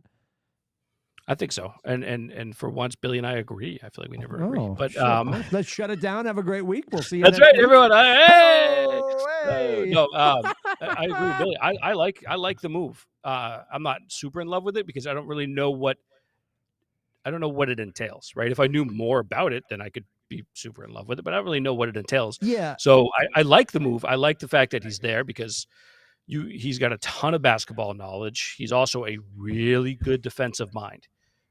E: I think so. And for once, Billy and I agree. I feel like we never agree. But
A: let's shut it down. Have a great week. We'll see you.
E: That's right,
A: week.
E: Everyone. Hey!
A: Hey!
E: I agree with Billy. I like the move. I'm not super in love with it because I don't really know what it entails, right? If I knew more about it, then I could be super in love with it, but I don't really know what it entails.
A: Yeah.
E: So I like the move. I like the fact that he's there because he's got a ton of basketball knowledge. He's also a really good defensive mind,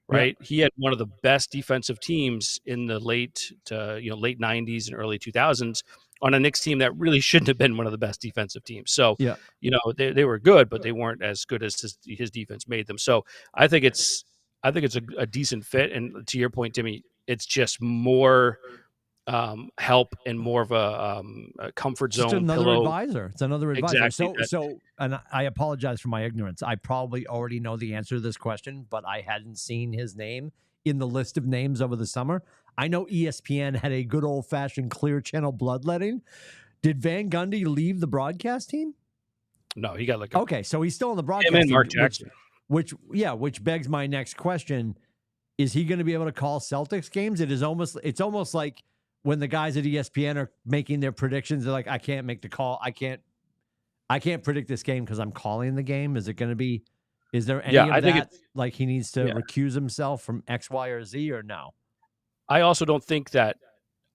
E: right? Yeah. He had one of the best defensive teams in the late 90s and early 2000s on a Knicks team that really shouldn't have been one of the best defensive teams. So, they were good, but they weren't as good as his defense made them. So I think it's a decent fit. And to your point, Timmy, it's just more help and more of a comfort zone.
A: It's another
E: pillow.
A: advisor. It's another advisor.
E: Exactly.
A: So, and I apologize for my ignorance. I probably already know the answer to this question, but I hadn't seen his name in the list of names over the summer. I know ESPN had a good old-fashioned Clear Channel bloodletting. Did Van Gundy leave the broadcast team?
E: No, he got
A: okay, so he's still in the broadcast
E: team.
A: And
E: Mark Jackson.
A: Which begs my next question. Is he going to be able to call Celtics games? It's almost like when the guys at ESPN are making their predictions, they're like, I can't make the call. I can't predict this game because I'm calling the game. Is there any of that? Like he needs to recuse himself from X, Y, or Z, or no?
E: I also don't think that.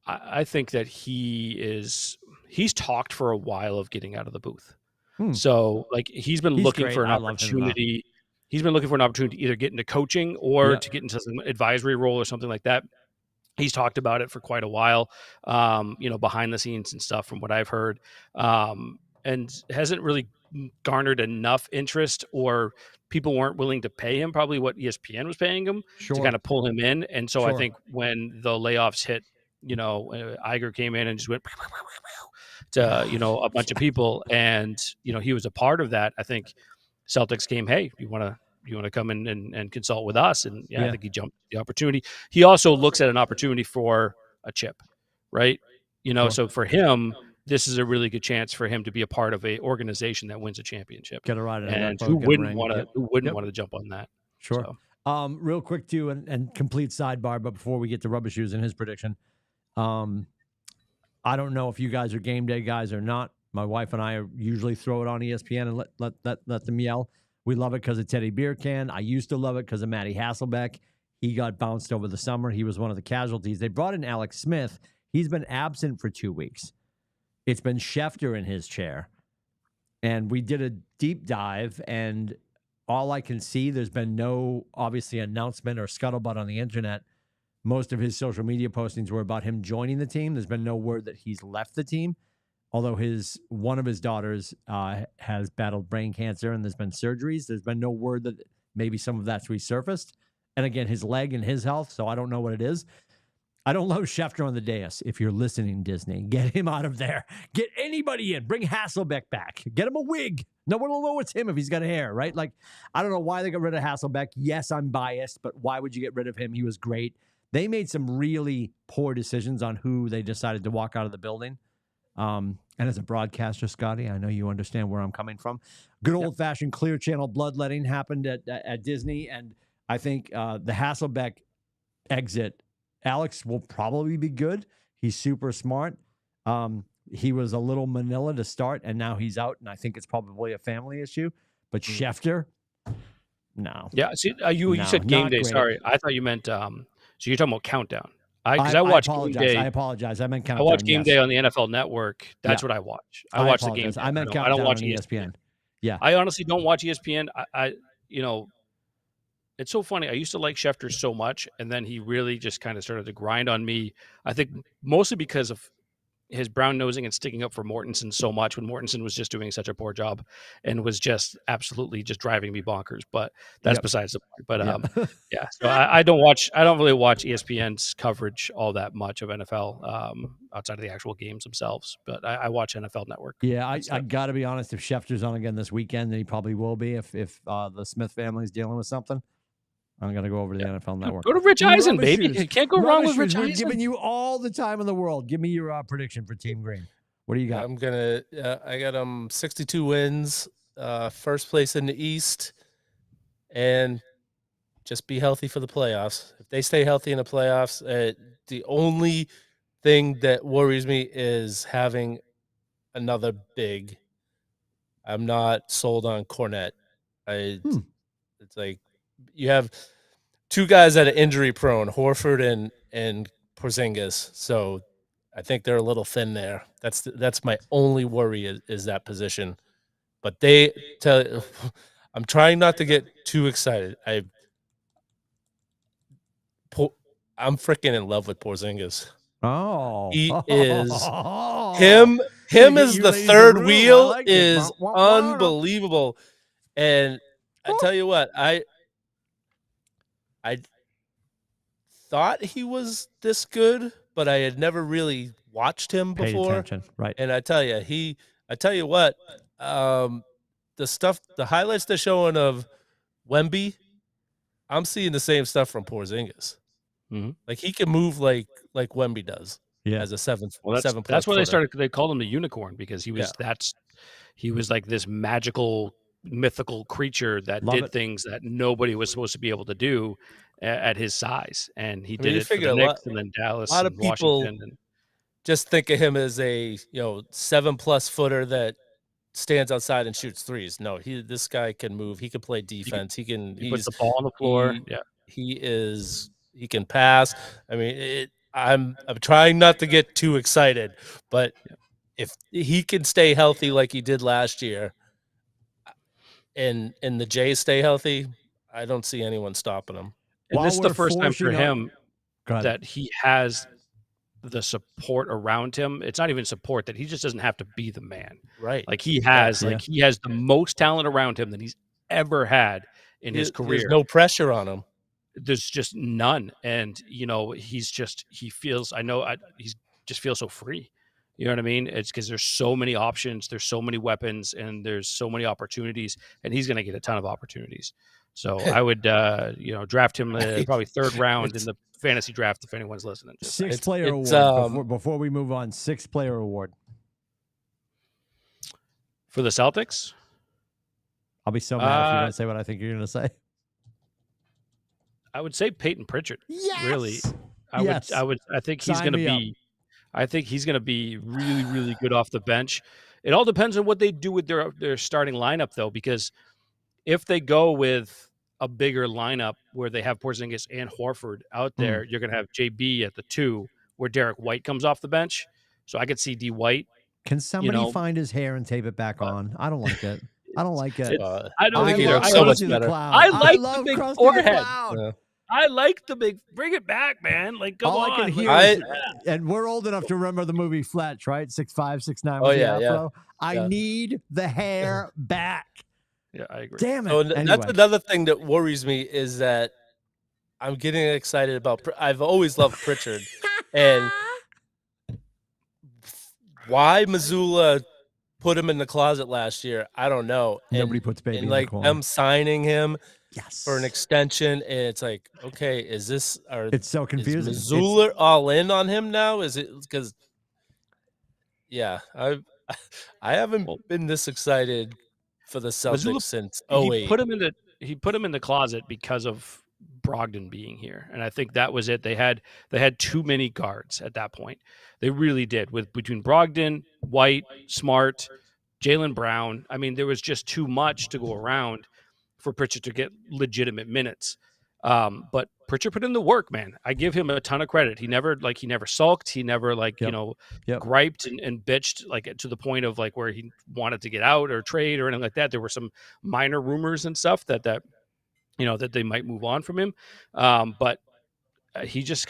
E: I think that he's talked for a while of getting out of the booth. So like he's been looking
A: great.
E: for an
A: I love him as well.
E: opportunity. He's been looking for an opportunity to either get into coaching or to get into some advisory role or something like that. He's talked about it for quite a while, behind the scenes and stuff from what I've heard, and hasn't really garnered enough interest, or people weren't willing to pay him probably what ESPN was paying him to kind of pull him in. And so I think when the layoffs hit, Iger came in and just went to, a bunch of people, and, he was a part of that. I think Celtics came, hey, you want to come in and consult with us? And I think he jumped the opportunity. He also looks at an opportunity for a chip, right? So for him, this is a really good chance for him to be a part of a organization that wins a championship.
A: Get a ride,
E: and who wouldn't want to jump on that?
A: Sure. So. Real quick too, and complete sidebar, but before we get to Rubber Shoes and his prediction, I don't know if you guys are game day guys or not. My wife and I usually throw it on ESPN and let them yell. We love it because of Teddy Beer Can. I used to love it because of Matty Hasselbeck. He got bounced over the summer. He was one of the casualties. They brought in Alex Smith. He's been absent for 2 weeks. It's been Schefter in his chair. And we did a deep dive, and all I can see, there's been no, obviously, announcement or scuttlebutt on the internet. Most of his social media postings were about him joining the team. There's been no word that he's left the team, although one of his daughters has battled brain cancer and there's been surgeries. There's been no word that maybe some of that's resurfaced. And again, his leg and his health, so I don't know what it is. I don't love Schefter on the dais. If you're listening, Disney, get him out of there. Get anybody in. Bring Hasselbeck back. Get him a wig. No one will know it's him if he's got hair, right? Like, I don't know why they got rid of Hasselbeck. Yes, I'm biased, but why would you get rid of him? He was great. They made some really poor decisions on who they decided to walk out of the building. And as a broadcaster, Scotty, I know you understand where I'm coming from. Good old-fashioned Clear Channel bloodletting happened at Disney, and I think the Hasselbeck exit, Alex will probably be good. He's super smart. He was a little Manila to start, and now he's out, and I think it's probably a family issue. But Schefter, no.
E: Yeah, see, you said game day. Great. Sorry, I thought you meant so you're talking about Countdown. Because I watched Game Day.
A: I apologize. I meant Countdown.
E: I watch Game Day on the NFL Network. That's what I watch. I watch the game.
A: I meant Countdown. I don't watch ESPN. Yeah.
E: I honestly don't watch ESPN. It's so funny. I used to like Schefter so much, and then he really just kind of started to grind on me. I think mostly because of his brown nosing and sticking up for Mortensen so much when Mortensen was just doing such a poor job and was just absolutely just driving me bonkers. But that's besides the point. But so I don't really watch ESPN's coverage all that much of NFL outside of the actual games themselves. But I watch NFL Network.
A: Yeah, I got to be honest. If Schefter's on again this weekend, then he probably will be. If the Smith family is dealing with something, I'm going to go over to the NFL Network.
E: Go to Rich Eisen, baby. You can't go wrong with Rich Eisen.
A: We're giving you all the time in the world. Give me your prediction for Team Green. What do you got?
C: I got 62 wins, first place in the East, and just be healthy for the playoffs. If they stay healthy in the playoffs, the only thing that worries me is having another big. I'm not sold on Cornette. It's like you have two guys that are injury prone, Horford and Porzingis. So I think they're a little thin there. That's my only worry is that position. But I'm trying not to get too excited. I'm freaking in love with Porzingis.
A: Oh,
C: he is him as the third wheel is unbelievable. And I tell you what, I thought he was this good, but I had never really watched him before.
A: Right.
C: And I tell you what, the highlights they're showing of Wemby, I'm seeing the same stuff from Porzingis.
E: Mm-hmm.
C: Like he can move like Wemby does. Yeah. As a seventh.
E: Well, that's why they called him the unicorn, because he was he was like this magical, mythical creature that did things that nobody was supposed to be able to do at his size, and he did it for the Knicks and then Dallas. A lot of people
C: just think of him as a 7+ footer that stands outside and shoots threes. No, this guy can move. He can play defense. He puts
E: the ball on the floor.
C: He can pass. I mean, I'm trying not to get too excited, but if he can stay healthy like he did last year, and the Jays stay healthy, I don't see anyone stopping him.
E: And
A: While
E: this is the
A: we're
E: first time for
A: forcing up-
E: him
A: Go ahead.
E: that he has the support around him. It's not even support, that he just doesn't have to be the man.
C: Right.
E: Like he has,
A: Yeah.
E: like he has the most talent around him that he's ever had in his career.
C: There's no pressure on him.
E: There's just none. And, you know, he feels, he's just feels so free. You know what I mean? It's because there's so many options, there's so many weapons, and there's so many opportunities, and he's going to get a ton of opportunities. So I would, draft him probably third round in the fantasy draft if anyone's listening. Just saying.
A: Sixth player
C: it's,
A: award. Before we move on, sixth player award.
E: For the Celtics,
A: I'll be so mad if you don't say what I think you're going to say.
E: I would say Peyton Pritchard.
A: Yes.
E: Really,
A: Yes.
E: I think he's
A: Sign
E: going to
A: me up.
E: be. I think he's going to be really, really good off the bench. It all depends on what they do with their starting lineup, though, because if they go with a bigger lineup where they have Porzingis and Horford out there, you're going to have JB at the 2, where Derek White comes off the bench. So I could see D White.
A: Can somebody find his hair and tape it back on? I don't like it. I don't like it.
E: I don't think
C: either.
E: I
C: So much
E: honestly-
C: better.
E: I like the
A: love
E: big
A: Krusty the
E: forehead.
A: Clown.
C: Yeah.
E: I like the big. Bring it back, man! Like, come
A: All
E: on.
A: I can
E: Like,
A: hear is, and we're old enough to remember the movie Fletch, right? 6'5", 6'9" with
C: Oh,
A: the
C: yeah, yeah.
A: afro. I
C: Yeah.
A: need the hair back.
E: yeah, I agree.
A: Damn it.
C: So
A: Anyway.
C: that's another thing that worries me is that I'm getting excited about. I've always loved Pritchard, and why Missoula put him in the closet last year, I don't know.
A: Nobody puts baby
C: and
A: in
C: like
A: the corner.
C: them signing him
A: Yes.
C: for an extension, and it's like, okay, is this
A: It's so confusing.
C: Is Missoula all in on him now? Is it because? Yeah, I haven't been this excited for the Celtics
E: Missoula-
C: since
E: He
C: 08.
E: put him in the closet because of Brogdon being here, and I think that was it. They had too many guards at that point. They really did. Between Brogdon, White, Smart, Jaylen Brown. I mean, there was just too much to go around for Pritchard to get legitimate minutes. But Pritchard put in the work, man. I give him a ton of credit. He never sulked. He never griped and bitched like to the point of like where he wanted to get out or trade or anything like that. There were some minor rumors and stuff that they might move on from him. But he just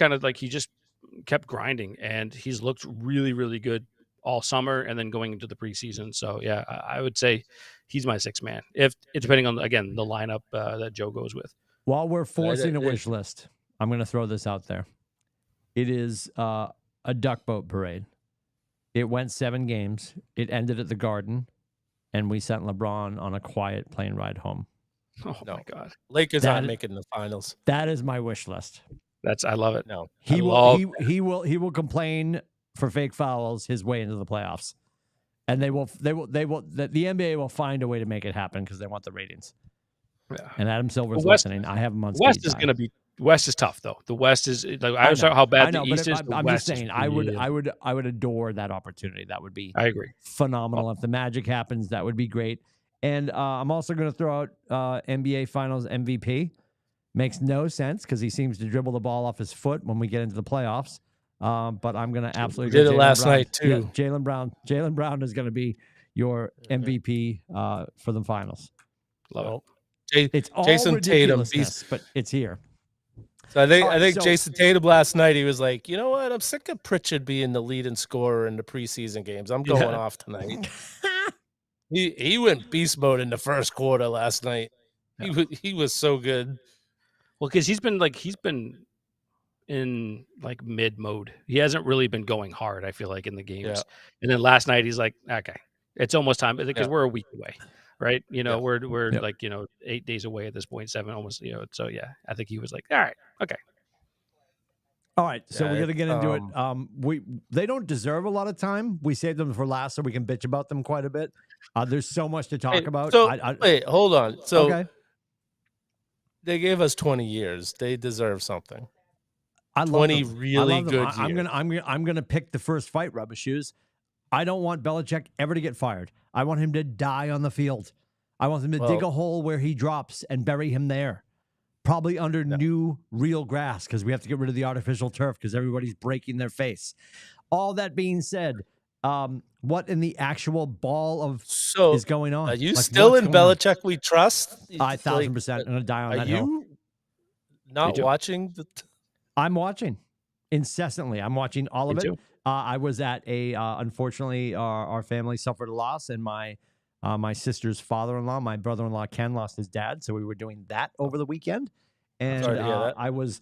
E: kept grinding, and he's looked really, really good all summer and then going into the preseason. So yeah, I would say he's my sixth man, if depending on, again, the lineup that Joe goes with.
A: While we're forcing a wish list, I'm going to throw this out there. It is a duck boat parade. It went 7 games. It ended at the Garden, and we sent LeBron on a quiet plane ride home.
E: Oh my God.
C: Lakers aren't making the finals.
A: That is my wish list.
E: I love it.
C: No,
A: He will complain for fake fouls his way into the playoffs, and the NBA will find a way to make it happen because they want the ratings.
E: Yeah.
A: And Adam Silver's listening. I have him on.
E: West is going to be. West is tough though. The West is like I saw how bad the East is.
A: I'm just saying. I would adore that opportunity. That would be.
E: I agree.
A: Phenomenal. If the magic happens, that would be great. And I'm also going to throw out NBA Finals MVP. Makes no sense because he seems to dribble the ball off his foot when we get into the playoffs. But I'm going to absolutely.
C: We did it last night too.
A: Yeah, Jaylen Brown. Jaylen Brown is going to be your MVP for the finals.
E: Love it.
A: It's all
C: Jason Tatum,
A: but it's here.
C: So I think Jason Tatum last night, he was like, you know what? I'm sick of Pritchard being the leading scorer in the preseason games. I'm going off tonight. He went beast mode in the first quarter last night. Yeah. He was so good.
E: Well, because he's been in like mid mode. He hasn't really been going hard, I feel like, in the games. Yeah. And then last night he's like, okay, it's almost time because we're a week away. Right. We're like, 8 days away at this point, 7 almost, so yeah, I think he was like, all right. Okay.
A: All right. So we're going to get into it. They don't deserve a lot of time. We saved them for last so we can bitch about them quite a bit. There's so much to talk about.
C: So wait, hold on. So
A: okay.
C: They gave us 20 years. They deserve something.
A: I love
C: 20
A: them.
C: really good years.
A: I'm gonna pick the first fight, Rubber Shoes. I don't want Belichick ever to get fired. I want him to die on the field. I want him to dig a hole where he drops and bury him there. Probably under new real grass because we have to get rid of the artificial turf because everybody's breaking their face. All that being said, What in the actual ball of
C: So
A: is going on?
C: are you
A: Like,
C: still
A: what's
C: in
A: going on?
C: Belichick we trust?
A: I 1,000%. I'm going to die on
C: Are
A: that hill.
C: you not
E: too.
C: watching the
A: I'm watching incessantly. I'm watching all of
E: Me
A: it.
E: too.
A: I was at a unfortunately our family suffered a loss, and my sister's father-in-law, my brother-in-law Ken, lost his dad, so we were doing that over the weekend. And
C: Sorry to hear that.
A: I was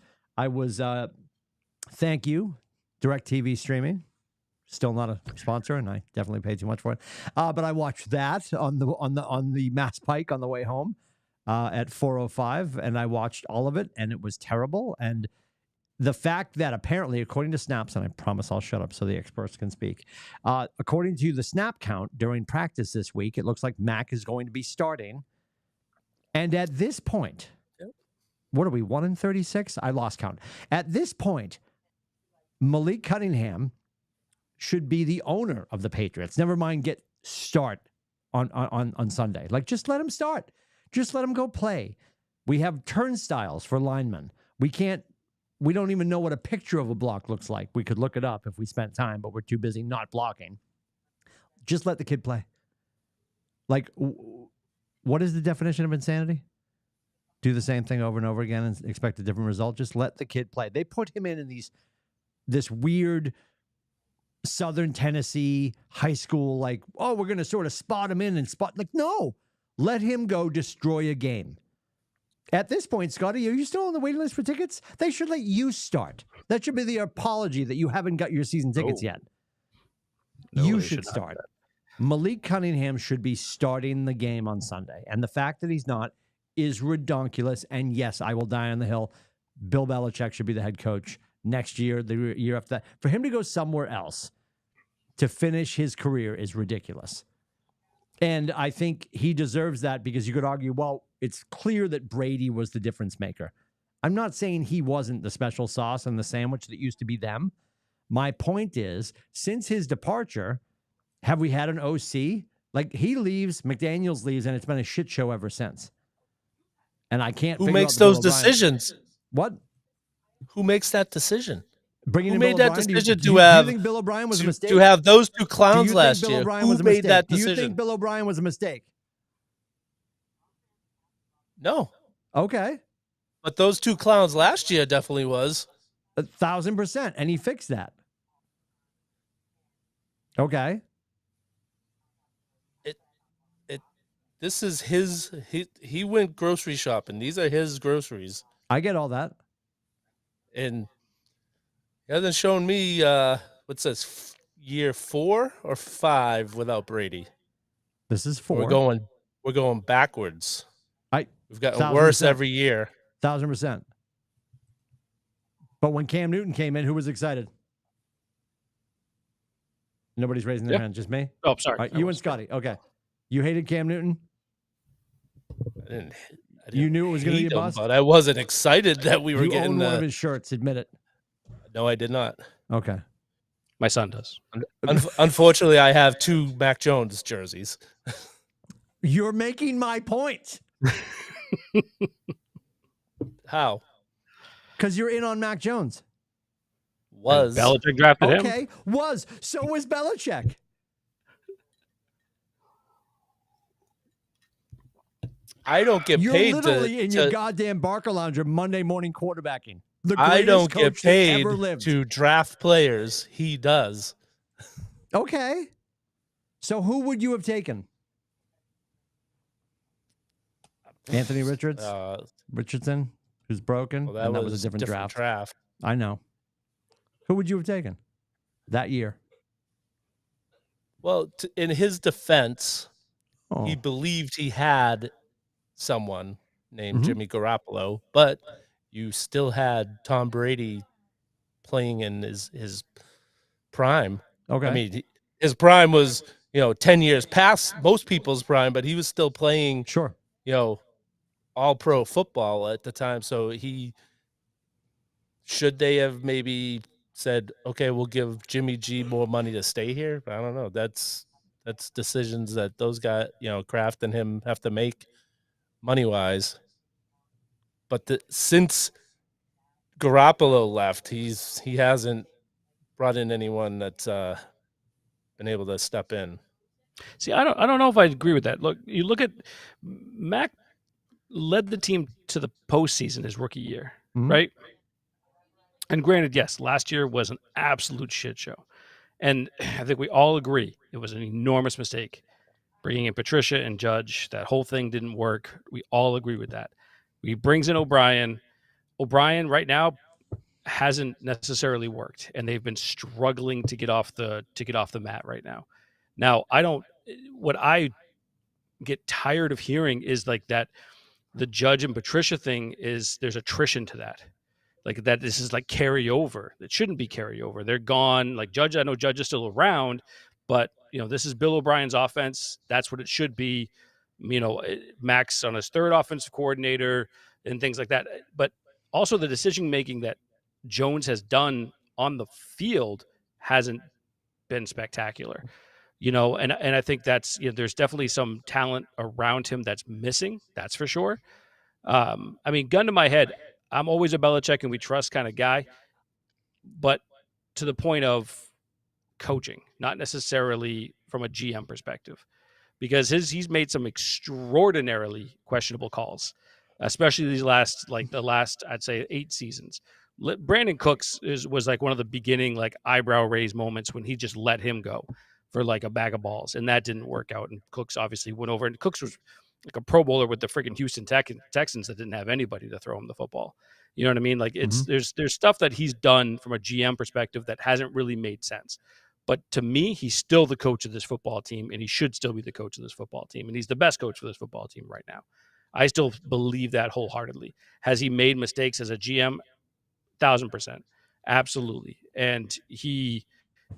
A: thank you, DirecTV streaming. Still not a sponsor, and I definitely paid too much for it. But I watched that on the Mass Pike on the way home at 4:05, and I watched all of it, and it was terrible. And the fact that apparently, according to snaps, and I promise I'll shut up so the experts can speak, according to the snap count during practice this week, it looks like Mac is going to be starting. And at this point, what are we, 1-36? I lost count. At this point, Malik Cunningham should be the owner of the Patriots. Never mind start on Sunday. Like, just let him start. Just let him go play. We have turnstiles for linemen. We don't even know what a picture of a block looks like. We could look it up if we spent time, but we're too busy not blocking. Just let the kid play. Like, what is the definition of insanity? Do the same thing over and over again and expect a different result? Just let the kid play. They put him in this weird Southern Tennessee high school, like, oh, we're going to sort of spot him in and spot. Like, no, let him go destroy a game. At this point, Scotty, are you still on the waiting list for tickets? They should let you start. That should be the apology that you haven't got your season tickets yet.
E: No,
A: you
E: they
A: should
E: should not
A: start. Malik Cunningham should be starting the game on Sunday. And the fact that he's not is redonkulous. And yes, I will die on the hill. Bill Belichick should be the head coach next year, the year after that. For him to go somewhere else to finish his career is ridiculous. And I think he deserves that, because you could argue, well, it's clear that Brady was the difference maker. I'm not saying he wasn't the special sauce on the sandwich that used to be them. My point is, since his departure, have we had an OC? Like, he leaves, McDaniels leaves, and it's been a shit show ever since. And I can't
C: Who
A: figure
C: makes
A: out the
C: those
A: Bill O'Brien-
C: decisions?
A: What?
C: Who makes that decision?
A: Bringing
C: Who
A: in
C: made
A: Bill
C: that
A: O'Brien?
C: decision
A: do
C: to
A: you
C: have
A: think Bill O'Brien was a mistake?
C: to have those two
A: Do you
C: clowns
A: think
C: last
A: Bill
C: year?
A: O'Brien
C: Who
A: was a
C: made
A: mistake?
C: that
A: Do you
C: decision?
A: think Bill O'Brien was a mistake?
C: No,
A: Okay.
C: but those two clowns last year definitely was.
A: 1,000%. And he fixed that. Okay.
C: This is his. He went grocery shopping. These are his groceries,
A: I get all that.
C: and he hasn't shown me what's this, year 4 or 5 without Brady.
A: This is 4.
C: We're going backwards. We've gotten
A: 1,000%.
C: worse every year.
A: 1,000%. But when Cam Newton came in, who was excited? Nobody's raising their hand, just me?
E: Oh, sorry.
A: All right, you and Scotty. Okay. You hated Cam Newton?
C: I didn't
A: You knew it was going to be a
C: hate him,
A: bust?
C: but I wasn't excited that we were
A: You
C: getting.
A: owned one of his shirts. Admit it.
C: No, I did not.
A: Okay.
E: My son does.
C: Unfortunately, I have 2 Mac Jones jerseys.
A: You're making my point.
C: How?
A: Because you're in on Mac Jones.
C: Was
E: Belichick drafted him?
A: Okay. Was. So was Belichick.
C: I don't get
A: You're
C: paid
A: literally in
C: to
A: your goddamn Barca Lounger Monday morning quarterbacking. The
C: I
A: greatest
C: don't get
A: coach that
C: paid
A: ever lived.
C: to draft players. He does.
A: Okay. So who would you have taken? Anthony Richardson, who's broken.
C: Well,
A: and that was a different draft. I know. Who would you have taken that year?
C: Well, in his defense,
A: Oh.
C: he believed he had someone named
A: Mhm.
C: Jimmy Garoppolo, but you still had Tom Brady playing in his prime.
A: Okay.
C: I mean, his prime was, 10 years past most people's prime, but he was still playing,
A: sure.
C: all pro football at the time. So should they have maybe said, okay, we'll give Jimmy G more money to stay here? I don't know. That's decisions that those guys, Kraft and him have to make money wise. But since Garoppolo left, he hasn't brought in anyone that's been able to step in.
E: See, I don't know if I agree with that. Look, you look at Mac led the team to the postseason his rookie year, right? And granted, yes, last year was an absolute shit show. And I think we all agree it was an enormous mistake. Bringing in Patricia and Judge, that whole thing didn't work. We all agree with that. He brings in O'Brien. O'Brien right now hasn't necessarily worked, and they've been struggling to get off the mat right now. Now, what I get tired of hearing is like that the Judge and Patricia thing is there's attrition to that. Like that this is like carryover. It shouldn't be carryover. They're gone. Like Judge, I know Judge is still around, but this is Bill O'Brien's offense. That's what it should be. Max on his third offensive coordinator and things like that. But also the decision making that Jones has done on the field hasn't been spectacular. And I think that's there's definitely some talent around him that's missing. That's for sure. Gun to my head, I'm always a Belichick and we trust kind of guy, but to the point of coaching, not necessarily from a GM perspective, because he's made some extraordinarily questionable calls, especially the last I'd say 8 seasons. Brandon Cooks was like one of the beginning like eyebrow raise moments when he just let him go for like a bag of balls, and that didn't work out. And Cooks obviously went over, and Cooks was like a Pro Bowler with the freaking Houston Texans that didn't have anybody to throw him the football. You know what I mean? Like there's stuff that he's done from a GM perspective that hasn't really made sense. But to me, he's still the coach of this football team, and he should still be the coach of this football team. And he's the best coach for this football team right now. I still believe that wholeheartedly. Has he made mistakes as a GM? 1,000%. Absolutely. And he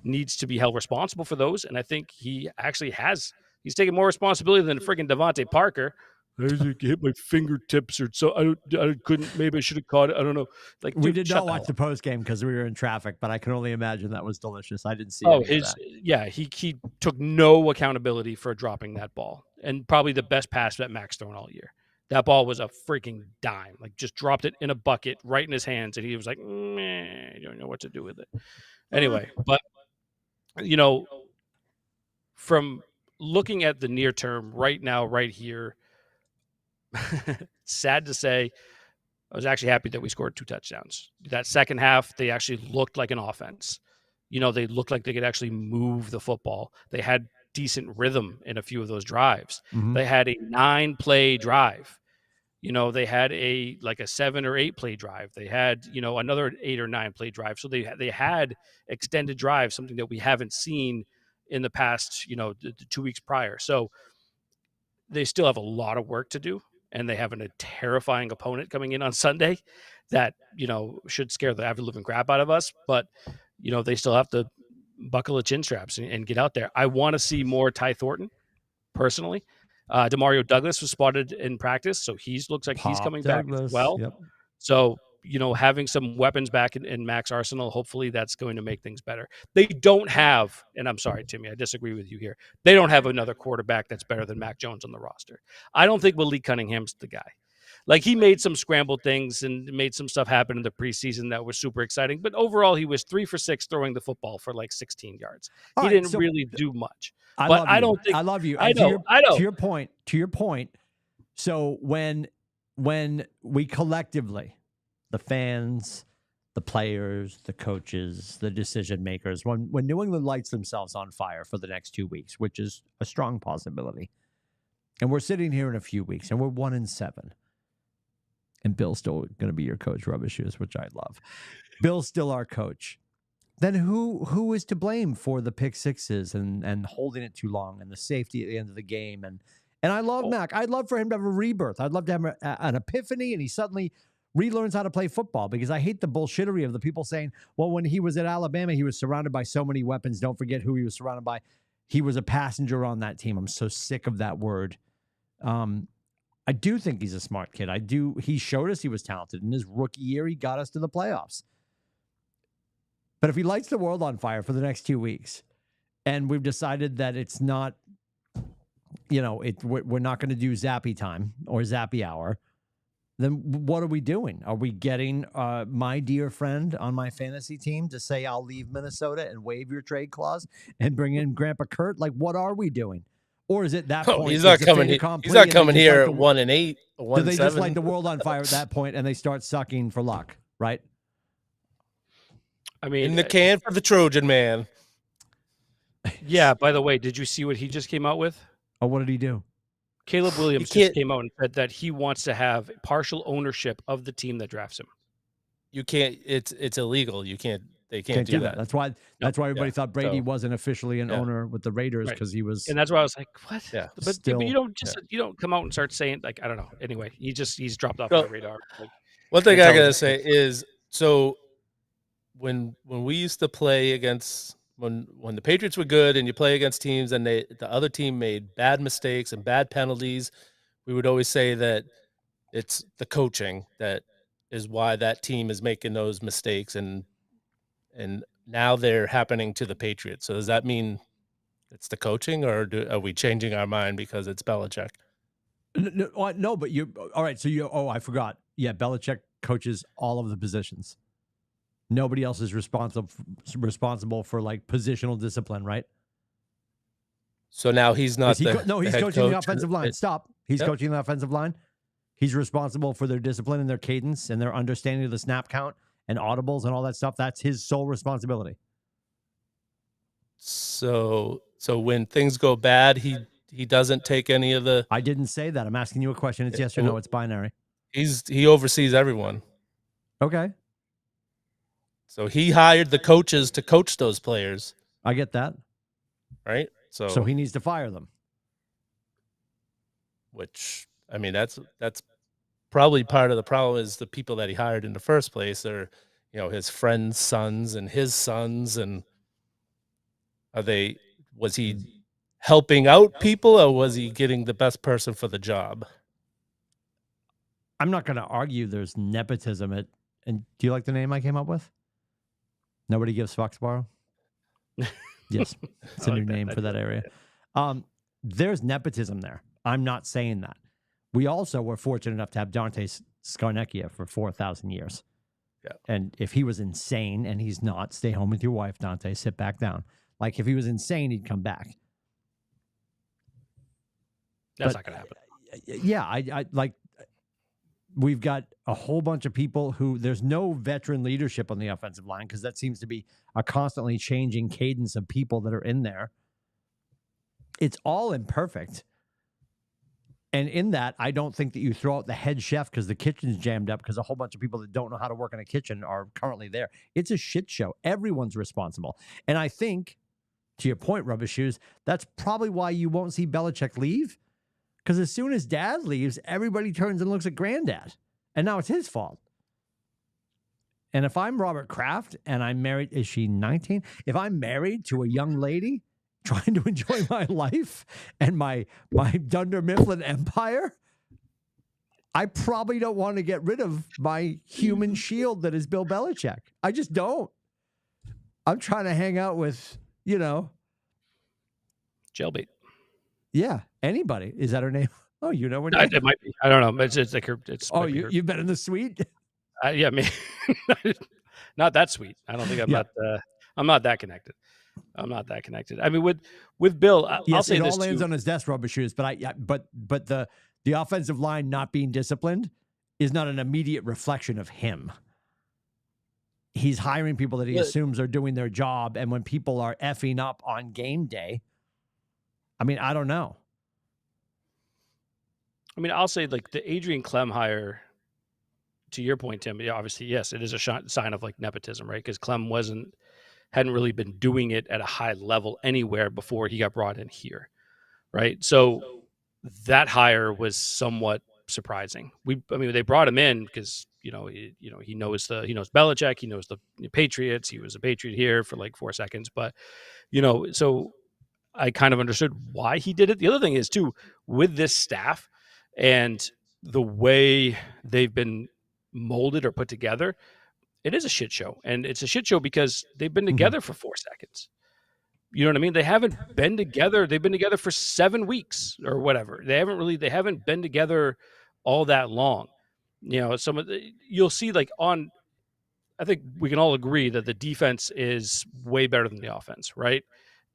E: needs to be held responsible for those. And I think he actually has. He's taking more responsibility than freaking Devontae Parker. I hit my fingertips or so. I couldn't. Maybe I should have caught it. I don't know. Like
A: we did not watch the post game because we were in traffic, but I can only imagine that was delicious. I didn't see.
E: He took no accountability for dropping that ball, and probably the best pass that Max thrown all year. That ball was a freaking dime. Like just dropped it in a bucket right in his hands, and he was like, I don't know what to do with it. Anyway, but from looking at the near term right now, right here. Sad to say, I was actually happy that we scored 2 touchdowns. That second half, they actually looked like an offense. They looked like they could actually move the football. They had decent rhythm in a few of those drives. They had a 9-play drive. They had a 7 or 8 play drive. They had, another 8 or 9 play drive. So they had extended drives, something that we haven't seen in the past, the 2 weeks prior. So they still have a lot of work to do. And they have a terrifying opponent coming in on Sunday that, should scare the ever-living crap out of us. But, they still have to buckle the chin straps and get out there. I want to see more Ty Thornton, personally. Demario Douglas was spotted in practice, so looks like he's coming back as well.
A: Yep.
E: So, having some weapons back in Mac's arsenal, hopefully that's going to make things better. They don't have, and I'm sorry, Timmy, I disagree with you here. They don't have another quarterback that's better than Mac Jones on the roster. I don't think Malik Cunningham's the guy. Like, he made some scrambled things and made some stuff happen in the preseason that was super exciting. But overall, he was 3 for 6 throwing the football for like 16 yards. He didn't really do much.
A: I love you.
E: I know.
A: To your point. So when we collectively, the fans, the players, the coaches, the decision makers, when New England lights themselves on fire for the next 2 weeks, which is a strong possibility, and we're sitting here in a few weeks and we're 1-7, and Bill's still going to be your coach, Rubber Shoes, which I love. Bill's still our coach. Then who is to blame for the pick sixes and holding it too long and the safety at the end of the game? And I love Mac. I'd love for him to have a rebirth. I'd love to have an epiphany, and he suddenly relearns how to play football, because I hate the bullshittery of the people saying, well, when he was at Alabama, he was surrounded by so many weapons. Don't forget who he was surrounded by. He was a passenger on that team. I'm so sick of that word. I do think he's a smart kid. He showed us he was talented. In his rookie year, he got us to the playoffs. But if he lights the world on fire for the next 2 weeks, and we've decided that it's not, we're not going to do zappy time or zappy hour, then what are we doing? Are we getting my dear friend on my fantasy team to say I'll leave Minnesota and waive your trade clause and bring in Grandpa Kurt? Like, what are we doing? Or is it that point?
C: He's not coming. He's not coming here at 1-8, 1-7.
A: Do they just light the world on fire at that point and they start sucking for luck? Right.
E: I mean,
C: in the can for the Trojan man.
E: Yeah. By the way, did you see what he just came out with?
A: Oh, what did he do?
E: Caleb Williams just came out and said that he wants to have partial ownership of the team that drafts him.
C: You can't. It's illegal. You can't. They can't do that.
A: That's why everybody thought Brady wasn't officially an owner with the Raiders because he was.
E: And that's why I was like, what?
C: Yeah.
E: But you don't you don't come out and start saying, like, I don't know. Anyway, he's dropped off the radar. Like,
C: one thing I gotta say is, so when we used to play against, when the Patriots were good and you play against teams and the other team made bad mistakes and bad penalties, we would always say that it's the coaching that is why that team is making those mistakes, and now they're happening to the Patriots. So does that mean it's the coaching, or are we changing our mind because it's Belichick?
A: No, but you all right. So I forgot. Yeah, Belichick coaches all of the positions. Nobody else is responsible for like positional discipline, right?
C: So now he's not.
A: He's coaching the offensive line. Stop. He's coaching the offensive line. He's responsible for their discipline and their cadence and their understanding of the snap count and audibles and all that stuff. That's his sole responsibility.
C: So when things go bad, he doesn't take any of the.
A: I didn't say that. I'm asking you a question. It's yes or no. It's binary.
C: He oversees everyone.
A: Okay.
C: So he hired the coaches to coach those players.
A: I get that.
C: Right?
A: So he needs to fire them.
C: Which, I mean, that's probably part of the problem, is the people that he hired in the first place are, his friends' sons and his sons. And was he helping out people, or was he getting the best person for the job?
A: I'm not going to argue there's nepotism and do you like the name I came up with? Nobody gives Foxborough? Yes. It's a new name for that area. There's nepotism there. I'm not saying that. We also were fortunate enough to have Dante Scarnecchia for 4,000 years.
C: Yeah.
A: And if he was insane, and he's not, stay home with your wife, Dante, sit back down. Like, if he was insane, he'd come back.
E: That's not going to happen.
A: Yeah, I like, we've got a whole bunch of people who there's no veteran leadership on the offensive line because that seems to be a constantly changing cadence of people that are in there. It's all imperfect. And in that, I don't think that you throw out the head chef because the kitchen's jammed up because a whole bunch of people that don't know how to work in a kitchen are currently there. It's a shit show. Everyone's responsible. And I think, to your point, Rubber Shoes, that's probably why you won't see Belichick leave. Because as soon as dad leaves, everybody turns and looks at granddad. And now it's his fault. And if I'm Robert Kraft and I'm married, is she 19? If I'm married to a young lady trying to enjoy my life and my Dunder Mifflin empire, I probably don't want to get rid of my human shield that is Bill Belichick. I just don't. I'm trying to hang out with,
E: Jailbait.
A: Yeah, anybody. Is that her name? Oh, you know her
E: name? It might be. I don't know. It's like her.
A: You've been in the suite?
E: Yeah, me. Not that sweet. I don't think I'm not that connected. I'm not that connected. I mean, with Bill, I'll say this
A: all lands on his desk, Rubber Shoes. But but the offensive line not being disciplined is not an immediate reflection of him. He's hiring people that he assumes are doing their job, and when people are effing up on game day, I mean, I don't know.
E: I mean, I'll say like the Adrian Clem hire. To your point, Tim, obviously, yes, it is a sign of like nepotism, right? Because Clem hadn't really been doing it at a high level anywhere before he got brought in here, right? So that hire was somewhat surprising. They brought him in because he knows Belichick, he knows the Patriots. He was a Patriot here for like 4 seconds, but so I kind of understood why he did it. The other thing is too, with this staff and the way they've been molded or put together, it is a shit show. And it's a shit show because they've been together for 4 seconds. You know what I mean? They haven't been together. They've been together for 7 weeks or whatever. They haven't been together all that long. some of you'll see like on. I think we can all agree that the defense is way better than the offense, right?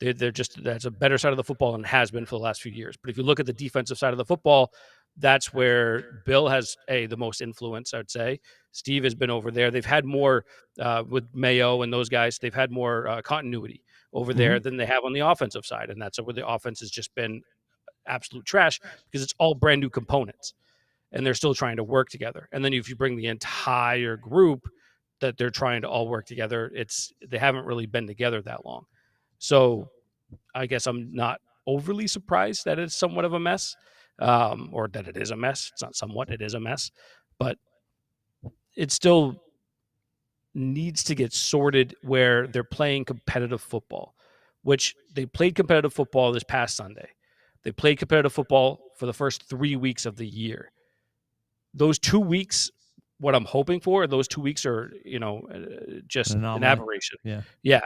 E: That's a better side of the football and has been for the last few years. But if you look at the defensive side of the football, that's where Bill has the most influence, I would say. Steve has been over there. They've had more with Mayo and those guys. They've had more continuity over there than they have on the offensive side, and that's where the offense has just been absolute trash because it's all brand new components, and they're still trying to work together. And then if you bring the entire group that they're trying to all work together, they haven't really been together that long. So I guess I'm not overly surprised that it's somewhat of a mess, or that it is a mess. It's not somewhat, it is a mess, but it still needs to get sorted where they're playing competitive football, which they played competitive football this past Sunday. They played competitive football for the first 3 weeks of the year. Those 2 weeks, what I'm hoping for, those 2 weeks are, just an aberration. Yeah.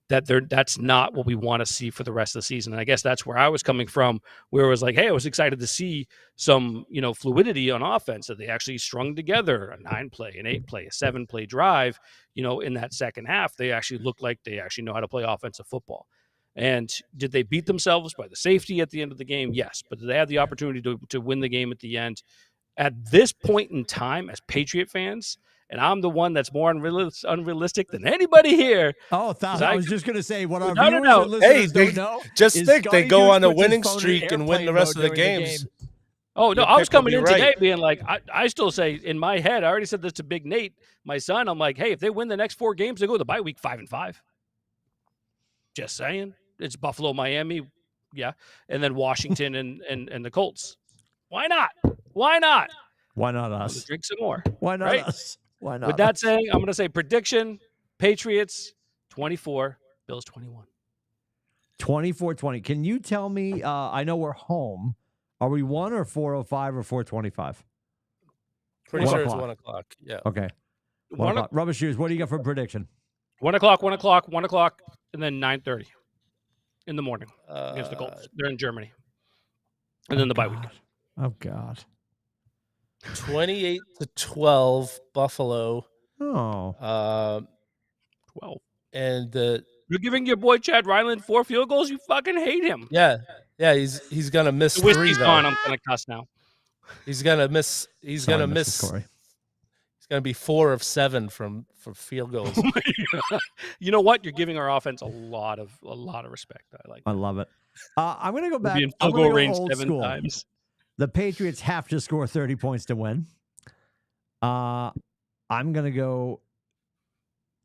E: That's not what we want to see for the rest of the season. And I guess that's where I was coming from, where it was like, hey, I was excited to see some, fluidity on offense, that they actually strung together a 9-play, an 8-play, a 7-play drive, in that second half. They actually looked like they actually know how to play offensive football. And did they beat themselves by the safety at the end of the game? Yes. But did they have the opportunity to win the game at the end? At this point in time, as Patriot fans, and I'm the one that's more unrealistic than anybody here.
A: Oh, I was just going to say, what our viewers and listeners don't know.
C: Just think they go on a winning streak and win the rest of the games.
E: Oh, no, I was coming in today being like, I still say in my head, I already said this to Big Nate, my son. I'm like, hey, if they win the next 4 games, they go to the bye week 5-5. Just saying. It's Buffalo, Miami. Yeah. And then Washington and the Colts. Why not? Why not?
A: Why not us?
E: Drink some more.
A: Why not us? Why not?
E: With that saying, I'm going to say prediction: Patriots 24, Bills 21.
A: 24-20. Can you tell me? I know we're home. Are we 1 or 4:05 or 4:25?
C: Pretty sure it's 1 o'clock. Yeah.
A: Okay. 1 o'clock. Rubber Shoes. What do you got for prediction?
E: 1 o'clock, 1 o'clock, 1 o'clock, and then 9:30 in the morning against the Colts. They're in Germany, and then the bye week.
A: Oh God.
C: 28-12 Buffalo.
A: Oh.
E: 12.
C: And
E: you're giving your boy Chad Ryland 4 field goals. You fucking hate him.
C: Yeah. He's gonna miss
E: the
C: 3.
E: Whiskey's gone. I'm gonna cuss now.
C: He's gonna miss. He's gonna miss.
A: Corey.
C: He's gonna be 4 of 7 from field goals.
E: You know what? You're giving our offense a lot of respect.
A: I love it. I'm gonna go back.
E: We'll be in field goal range
A: old
E: 7
A: school.
E: times.
A: The Patriots have to score 30 points to win. I'm going to go,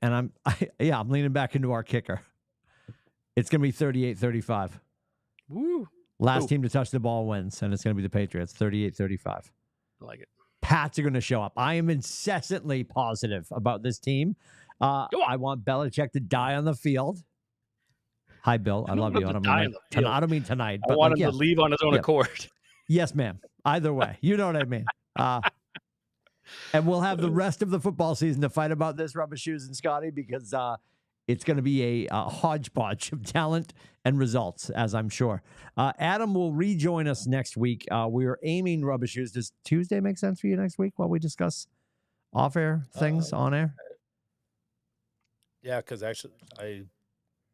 A: and I'm leaning back into our kicker. It's going to be 38-35.
E: Woo.
A: Last team to touch the ball wins, and it's going to be the Patriots, 38-35.
E: I like it.
A: Pats are going to show up. I am incessantly positive about this team. I want Belichick to die on the field. Hi, Bill. I love you. I don't mean tonight.
E: I want him to leave on his own accord.
A: Yes, ma'am. Either way. You know what I mean. And we'll have the rest of the football season to fight about this, Rubber Shoes and Scotty, because it's going to be a hodgepodge of talent and results, as I'm sure. Adam will rejoin us next week. We are aiming, Rubber Shoes. Does Tuesday make sense for you next week while we discuss off-air things on air?
C: Yeah, because actually,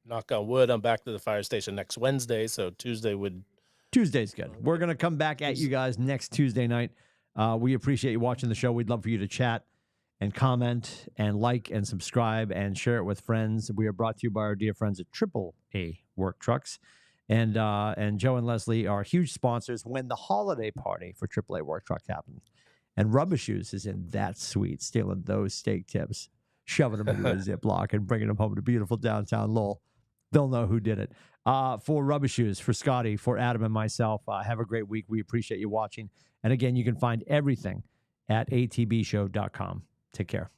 C: knock on wood, I'm back to the fire station next Wednesday, so Tuesday's good. We're going to come back at you guys next Tuesday night. We appreciate you watching the show. We'd love for you to chat and comment and like and subscribe and share it with friends. We are brought to you by our dear friends at AAA Work Trucks. And Joe and Leslie are huge sponsors when the holiday party for AAA Work Trucks happens. And Rubber Shoes is in that suite, stealing those steak tips, shoving them into a Ziploc and bringing them home to beautiful downtown Lowell. They'll know who did it. For Rubber Shoes, for Scotty, for Adam and myself, have a great week. We appreciate you watching. And again, you can find everything at atbshow.com. Take care.